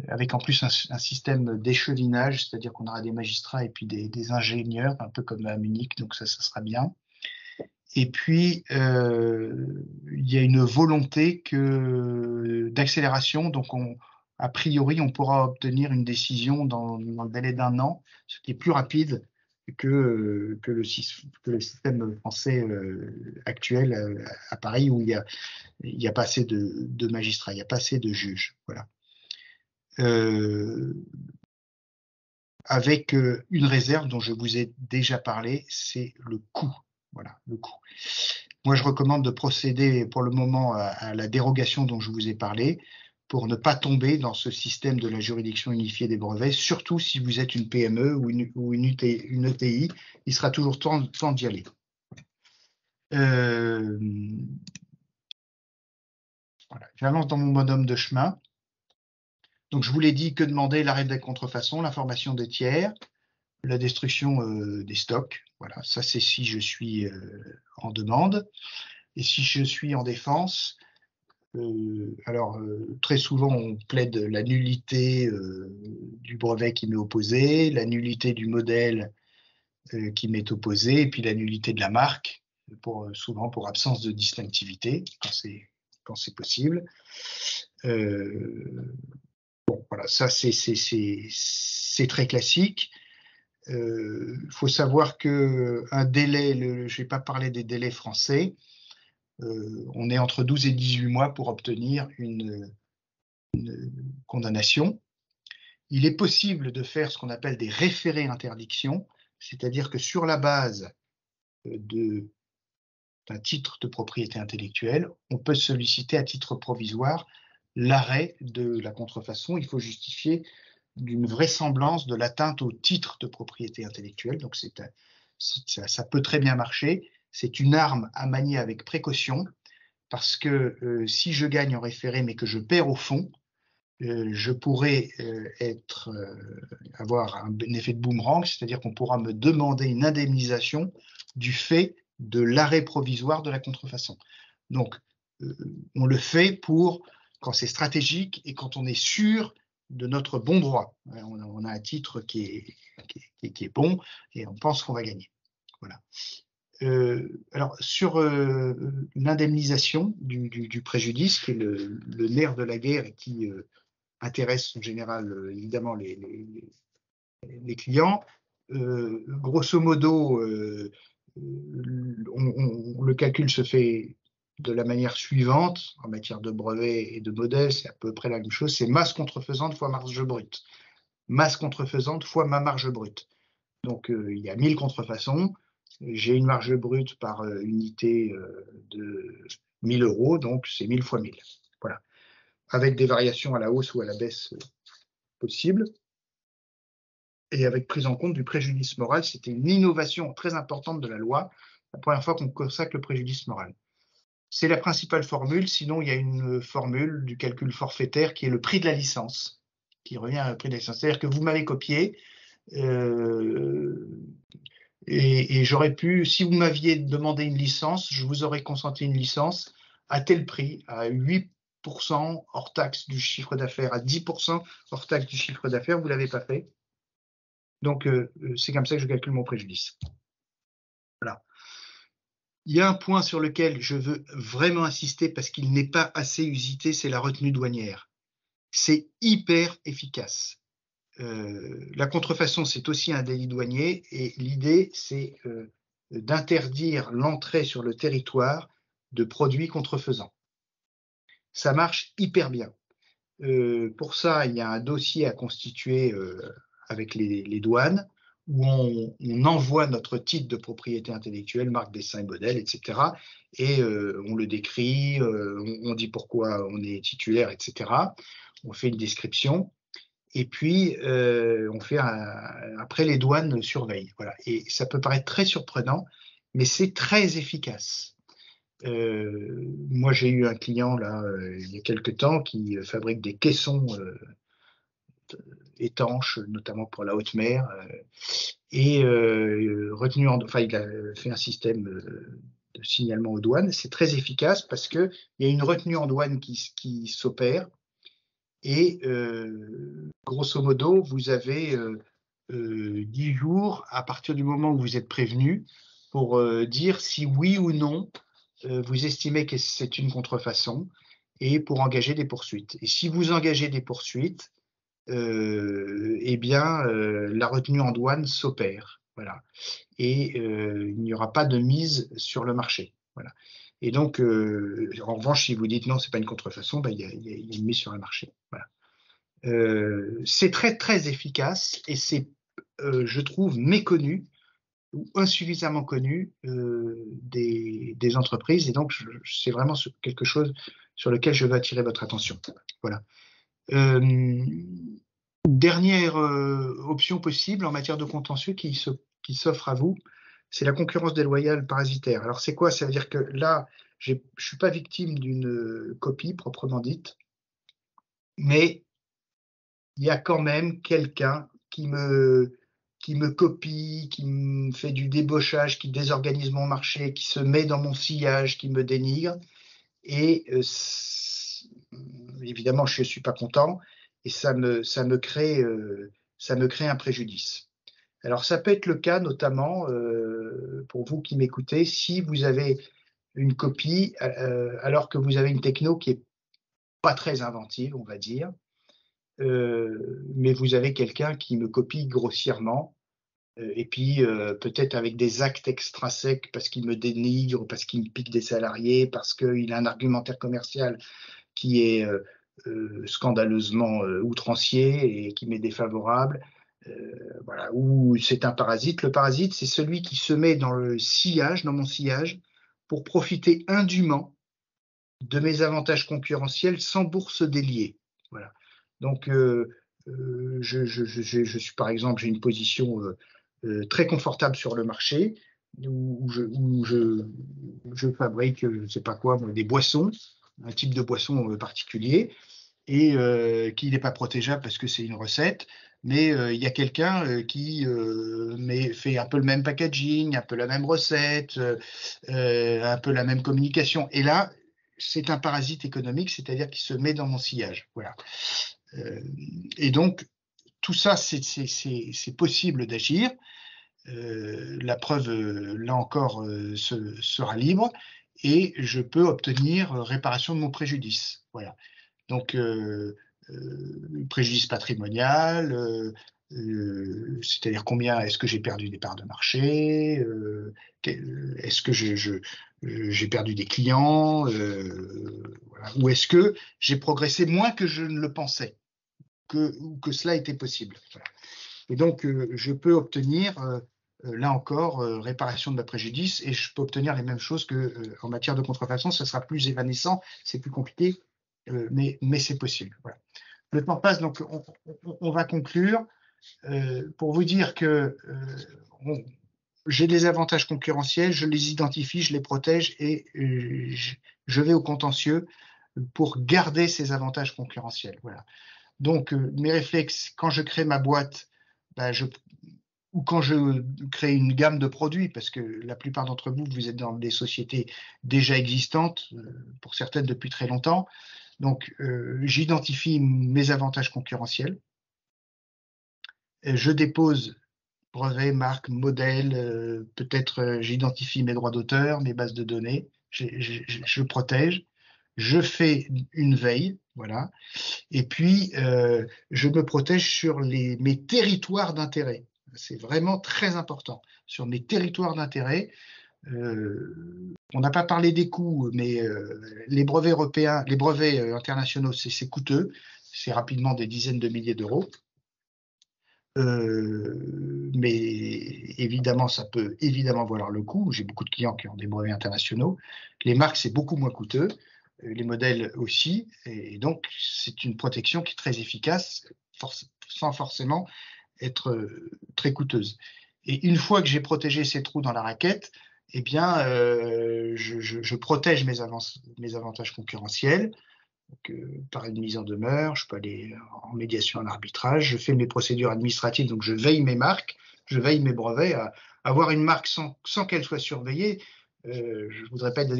avec en plus un système d'échelinage, c'est-à-dire qu'on aura des magistrats et puis des ingénieurs, un peu comme à Munich, donc ça sera bien. Et puis, il y a une volonté d'accélération, donc a priori, on pourra obtenir une décision dans le délai d'1 an, ce qui est plus rapide que le système français actuel à Paris, où il y a pas assez de magistrats, il n'y a pas assez de juges. Voilà. Avec une réserve dont je vous ai déjà parlé, c'est le coût. Voilà, le coût. Moi, je recommande de procéder pour le moment à la dérogation dont je vous ai parlé pour ne pas tomber dans ce système de la juridiction unifiée des brevets, surtout si vous êtes une PME ou une ETI, il sera toujours temps d'y aller. Voilà. J'avance dans mon bonhomme de chemin. Donc, je vous l'ai dit, que demander? L'arrêt de la contrefaçon, l'information des tiers, la destruction des stocks. Voilà, ça c'est si je suis en demande. Et si je suis en défense, très souvent on plaide la nullité du brevet qui m'est opposé, la nullité du modèle qui m'est opposé, et puis la nullité de la marque, souvent pour absence de distinctivité, quand c'est possible. Bon, voilà, ça c'est très classique. Faut savoir qu'un délai, je n'ai pas parlé des délais français, on est entre 12 et 18 mois pour obtenir une condamnation. Il est possible de faire ce qu'on appelle des référés interdiction, c'est-à-dire que sur la base d'un titre de propriété intellectuelle, on peut solliciter à titre provisoire l'arrêt de la contrefaçon. Il faut justifier d'une vraisemblance de l'atteinte au titre de propriété intellectuelle. Donc ça peut très bien marcher. C'est une arme à manier avec précaution, parce que si je gagne en référé mais que je perds au fond, je pourrais avoir un effet de boomerang, c'est-à-dire qu'on pourra me demander une indemnisation du fait de l'arrêt provisoire de la contrefaçon. Donc, on le fait quand c'est stratégique et quand on est sûr de notre bon droit. On a un titre qui est bon et on pense qu'on va gagner. Voilà. Alors, sur l'indemnisation du préjudice, qui est le nerf de la guerre et qui intéresse en général évidemment les clients, grosso modo, le calcul se fait de la manière suivante. En matière de brevets et de modèles, c'est à peu près la même chose, c'est masse contrefaisante fois marge brute. Masse contrefaisante fois ma marge brute. Donc, il y a 1000 contrefaçons. J'ai une marge brute par unité de 1000 €, donc c'est 1000 fois 1000. Voilà. Avec des variations à la hausse ou à la baisse possibles. Et avec prise en compte du préjudice moral, c'était une innovation très importante de la loi, la première fois qu'on consacre le préjudice moral. C'est la principale formule, sinon il y a une formule du calcul forfaitaire qui est le prix de la licence, qui revient à le prix de la licence. C'est-à-dire que vous m'avez copié, et j'aurais pu, si vous m'aviez demandé une licence, je vous aurais consenti une licence à tel prix, à 8% hors taxe du chiffre d'affaires, à 10% hors taxe du chiffre d'affaires, vous ne l'avez pas fait. Donc, c'est comme ça que je calcule mon préjudice. Voilà. Il y a un point sur lequel je veux vraiment insister parce qu'il n'est pas assez usité, c'est la retenue douanière. c'est hyper efficace. La contrefaçon, c'est aussi un délit douanier et l'idée, c'est d'interdire l'entrée sur le territoire de produits contrefaisants. Ça marche hyper bien. Pour ça, il y a un dossier à constituer avec les douanes où on envoie notre titre de propriété intellectuelle, marque, dessin et modèle, etc. Et on le décrit, on dit pourquoi on est titulaire, etc. On fait une description. Et puis, après, les douanes surveillent. Voilà. Et ça peut paraître très surprenant, mais c'est très efficace. Moi, j'ai eu un client là il y a quelque temps qui fabrique des caissons étanches, notamment pour la haute mer, et enfin, il a fait un système de signalement aux douanes. C'est très efficace parce que il y a une retenue en douane qui s'opère. Et grosso modo, vous avez 10 jours à partir du moment où vous êtes prévenu pour dire si oui ou non vous estimez que c'est une contrefaçon et pour engager des poursuites. Et si vous engagez des poursuites, eh bien, la retenue en douane s'opère. Voilà. Et il n'y aura pas de mise sur le marché. Voilà. Et donc, en revanche, si vous dites non, c'est pas une contrefaçon, ben, il y a une mise sur le marché. Voilà. C'est très très efficace et c'est, je trouve, méconnu ou insuffisamment connu des entreprises, et donc c'est vraiment quelque chose sur lequel je veux attirer votre attention. Voilà. Dernière option possible en matière de contentieux qui s'offre à vous, c'est la concurrence déloyale parasitaire. Alors c'est quoi? Ça veut dire que là, je ne suis pas victime d'une copie proprement dite, mais il y a quand même quelqu'un qui me copie, qui me fait du débauchage, qui désorganise mon marché, qui se met dans mon sillage, qui me dénigre. Et évidemment, je ne suis pas content et ça me crée un préjudice. Alors, ça peut être le cas notamment pour vous qui m'écoutez, si vous avez une copie alors que vous avez une techno qui n'est pas très inventive, on va dire, mais vous avez quelqu'un qui me copie grossièrement, et puis peut-être avec des actes extrinsèques parce qu'il me dénigre, parce qu'il me pique des salariés, parce qu'il a un argumentaire commercial qui est scandaleusement outrancier et qui m'est défavorable. Voilà, ou c'est un parasite. Le parasite, c'est celui qui se met dans le sillage, dans mon sillage, pour profiter indûment de mes avantages concurrentiels sans bourse déliée. Voilà. Donc, je suis par exemple, j'ai une position très confortable sur le marché où je fabrique, je ne sais pas quoi, des boissons, un type de boisson particulier, et qui n'est pas protégeable parce que c'est une recette. Mais il y a quelqu'un qui fait un peu le même packaging, un peu la même recette, un peu la même communication. Et là, c'est un parasite économique, c'est-à-dire qu'il se met dans mon sillage. Voilà. Et donc, tout ça, c'est possible d'agir. La preuve, là encore, sera libre et je peux obtenir réparation de mon préjudice. Voilà. Donc, préjudice patrimonial, c'est-à-dire combien est-ce que j'ai perdu des parts de marché, est-ce que j'ai perdu des clients, voilà, ou est-ce que j'ai progressé moins que je ne le pensais, ou que cela était possible. Voilà. Et donc, je peux obtenir, là encore, réparation de ma préjudice, et je peux obtenir les mêmes choses qu'en matière de contrefaçon. Ça sera plus évanescent, c'est plus compliqué, mais c'est possible. Voilà. Le temps passe, donc on va conclure pour vous dire que j'ai des avantages concurrentiels, je les identifie, je les protège et je vais au contentieux pour garder ces avantages concurrentiels. Voilà. Donc, mes réflexes, quand je crée ma boîte, ou quand je crée une gamme de produits, parce que la plupart d'entre vous, vous êtes dans des sociétés déjà existantes, pour certaines depuis très longtemps. Donc, j'identifie mes avantages concurrentiels. Je dépose brevets, marques, modèles, peut-être j'identifie mes droits d'auteur, mes bases de données, je protège. je fais une veille, voilà, et puis je me protège sur mes territoires d'intérêt. C'est vraiment très important. Sur mes territoires d'intérêt, on n'a pas parlé des coûts, mais les brevets européens, les brevets internationaux, c'est coûteux, c'est rapidement des dizaines de milliers d'euros. Mais évidemment, ça peut évidemment valoir le coup. J'ai beaucoup de clients qui ont des brevets internationaux. Les marques, c'est beaucoup moins coûteux, les modèles aussi, et donc c'est une protection qui est très efficace, sans forcément être très coûteuse. Et une fois que j'ai protégé ces trous dans la raquette, eh bien, je protège mes avantages concurrentiels. Donc, par une mise en demeure, je peux aller en médiation, en arbitrage, je fais mes procédures administratives, donc je veille mes marques, je veille mes brevets. Avoir une marque sans qu'elle soit surveillée, je ne voudrais pas être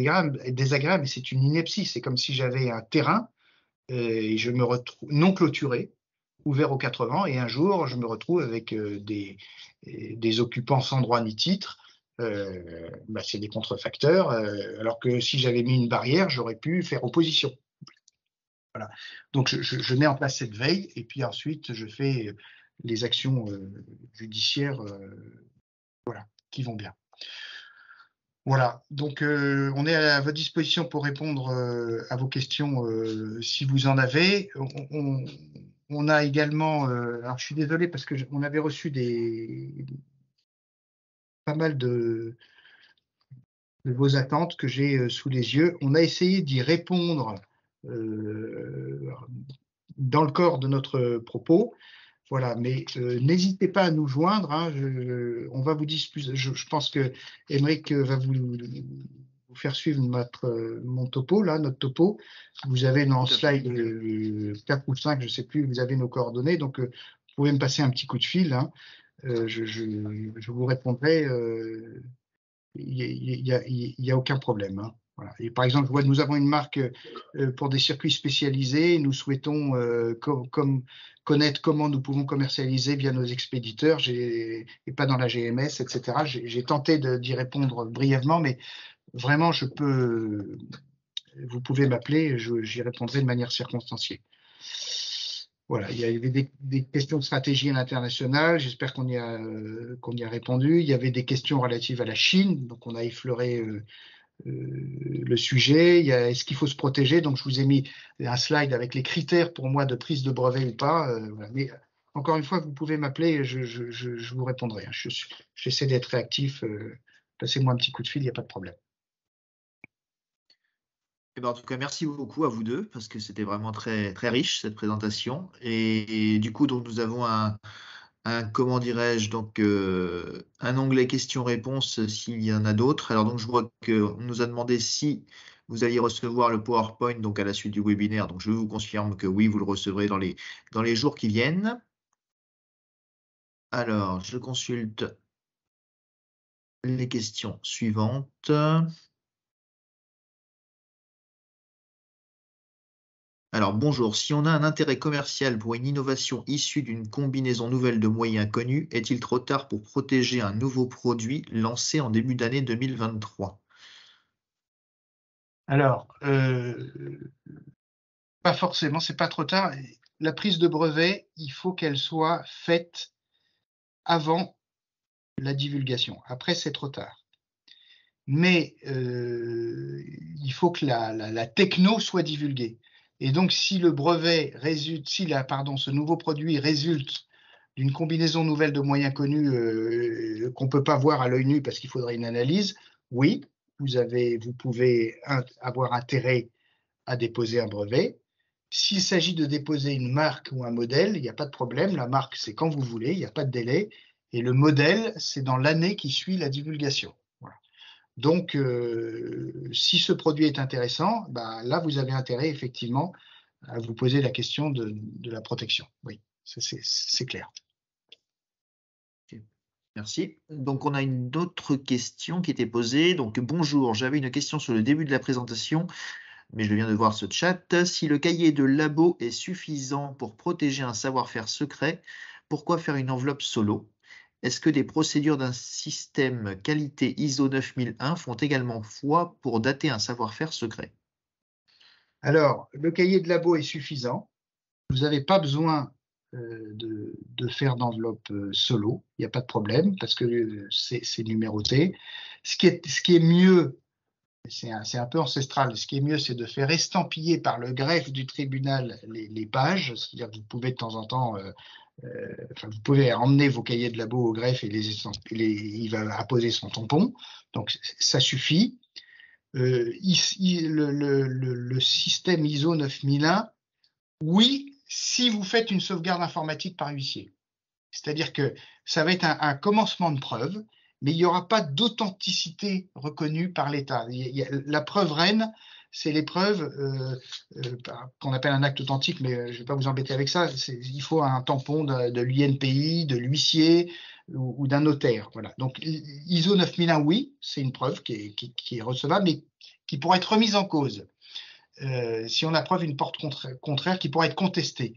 désagréable, mais c'est une ineptie. C'est comme si j'avais un terrain et je me retrouve non clôturé, ouvert aux 4 vents, et un jour, je me retrouve avec des occupants sans droit ni titre. C'est des contrefacteurs, alors que si j'avais mis une barrière, j'aurais pu faire opposition. Voilà. Donc, je mets en place cette veille et puis ensuite, je fais les actions judiciaires qui vont bien. Voilà. Donc, on est à votre disposition pour répondre à vos questions si vous en avez. On a également, alors je suis désolé parce qu'on avait reçu pas mal de vos attentes que j'ai sous les yeux. On a essayé d'y répondre dans le corps de notre propos. Voilà, mais n'hésitez pas à nous joindre. Hein, on va vous discuter. Je pense que Émeric va vous faire suivre mon topo, là, notre topo. Vous avez dans slide 4 ou 5, je ne sais plus, vous avez nos coordonnées. Donc, vous pouvez me passer un petit coup de fil. Hein. Je vous répondrai. Il n'y a aucun problème. Hein. Voilà. Et par exemple, nous avons une marque pour des circuits spécialisés. Nous souhaitons connaître comment nous pouvons commercialiser via nos expéditeurs et pas dans la GMS, etc. J'ai tenté d'y répondre brièvement, mais vraiment, vous pouvez m'appeler, j'y répondrai de manière circonstanciée. Voilà, il y avait des questions de stratégie à l'international, j'espère qu'on y a répondu. Il y avait des questions relatives à la Chine, donc on a effleuré le sujet. Est-ce qu'il faut se protéger? Donc je vous ai mis un slide avec les critères pour moi de prise de brevet ou pas. Voilà. Mais encore une fois, vous pouvez m'appeler, je vous répondrai. Hein. J'essaie d'être réactif. Passez-moi un petit coup de fil, il n'y a pas de problème. Eh ben, en tout cas, merci beaucoup à vous deux, parce que c'était vraiment très, très riche cette présentation. Et du coup, donc, nous avons comment dirais-je, donc un onglet questions-réponses s'il y en a d'autres. Alors donc je vois qu'on nous a demandé si vous alliez recevoir le PowerPoint donc à la suite du webinaire. Donc je vous confirme que oui, vous le recevrez dans les jours qui viennent. Alors, je consulte les questions suivantes. Alors, bonjour. Si on a un intérêt commercial pour une innovation issue d'une combinaison nouvelle de moyens connus, est-il trop tard pour protéger un nouveau produit lancé en début d'année 2023? Alors, pas forcément, c'est pas trop tard. La prise de brevet, il faut qu'elle soit faite avant la divulgation. Après, c'est trop tard. Mais il faut que la techno soit divulguée. Et donc, si le brevet résulte, ce nouveau produit résulte d'une combinaison nouvelle de moyens connus qu'on ne peut pas voir à l'œil nu parce qu'il faudrait une analyse, oui, vous pouvez avoir intérêt à déposer un brevet. S'il s'agit de déposer une marque ou un modèle, il n'y a pas de problème. La marque, c'est quand vous voulez, il n'y a pas de délai. Et le modèle, c'est dans l'année qui suit la divulgation. Voilà. Donc, si ce produit est intéressant, là, vous avez intérêt effectivement à vous poser la question de la protection. Oui, c'est clair. Merci. Donc, on a une autre question qui était posée. Donc, bonjour, j'avais une question sur le début de la présentation, mais je viens de voir ce chat. Si le cahier de labo est suffisant pour protéger un savoir-faire secret, pourquoi faire une enveloppe solo? Est-ce que des procédures d'un système qualité ISO 9001 font également foi pour dater un savoir-faire secret? Alors, le cahier de labo est suffisant. Vous n'avez pas besoin de faire d'enveloppe solo. Il n'y a pas de problème parce que c'est numéroté. Ce qui est mieux, c'est un peu ancestral. Ce qui est mieux, c'est de faire estampiller par le greffe du tribunal les pages. C'est-à-dire que vous pouvez de temps en temps, vous pouvez emmener vos cahiers de labo au greffe et il va apposer son tampon. Donc ça suffit. Ici, le système ISO 9001, oui, si vous faites une sauvegarde informatique par huissier. C'est-à-dire que ça va être un commencement de preuve, mais il n'y aura pas d'authenticité reconnue par l'État. La preuve reine, c'est les preuves qu'on appelle un acte authentique, mais je ne vais pas vous embêter avec ça. Il faut un tampon de l'INPI, de l'huissier ou d'un notaire. Voilà. Donc ISO 9001, oui, c'est une preuve qui est recevable, mais qui pourra être remise en cause. Si on a preuve une porte contraire qui pourra être contestée.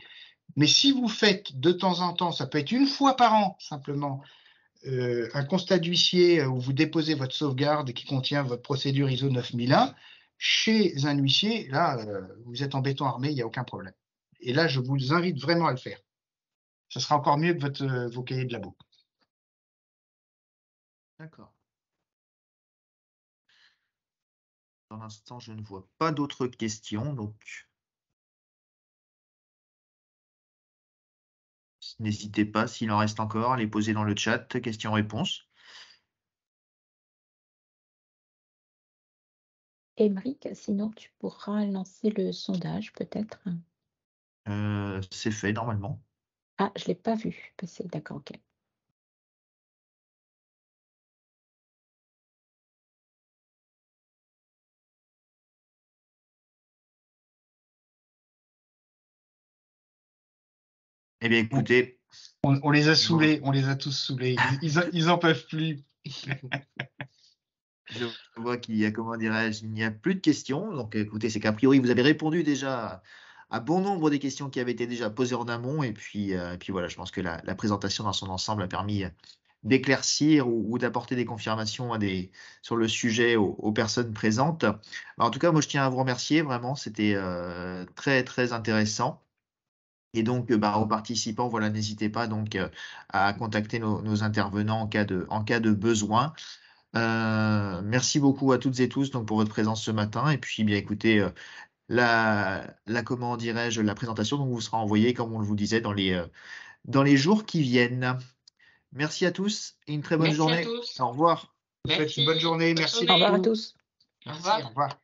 Mais si vous faites de temps en temps, ça peut être une fois par an simplement, un constat d'huissier où vous déposez votre sauvegarde qui contient votre procédure ISO 9001, chez un huissier, là, vous êtes en béton armé, il n'y a aucun problème. Et là, je vous invite vraiment à le faire. Ça sera encore mieux que vos cahiers de labo. D'accord. Pour l'instant, je ne vois pas d'autres questions, donc n'hésitez pas, s'il en reste encore, à les poser dans le chat, questions-réponses. Émeric, sinon tu pourras lancer le sondage peut-être. C'est fait normalement. Ah, je ne l'ai pas vu passer, d'accord, ok. Eh bien, écoutez. On les a saoulés, on les a tous saoulés. Ils en peuvent plus. Je vois qu'il y a, comment dirais-je, il n'y a plus de questions. Donc, écoutez, c'est qu'a priori, vous avez répondu déjà à bon nombre des questions qui avaient été déjà posées en amont. Et puis voilà, je pense que la présentation dans son ensemble a permis d'éclaircir ou d'apporter des confirmations sur le sujet aux personnes présentes. Alors, en tout cas, moi, je tiens à vous remercier. Vraiment, c'était très, très intéressant. Et donc, aux participants, voilà, n'hésitez pas donc à contacter nos intervenants en cas de besoin. Merci beaucoup à toutes et tous donc, pour votre présence ce matin. Et puis, bien écoutez, comment dirais-je, la présentation donc, vous sera envoyée, comme on vous disait, dans les jours qui viennent. Merci à tous et une très bonne journée. Merci à tous. Au revoir. Je vous souhaite une bonne journée. Merci. Au revoir à tous. Merci, au revoir.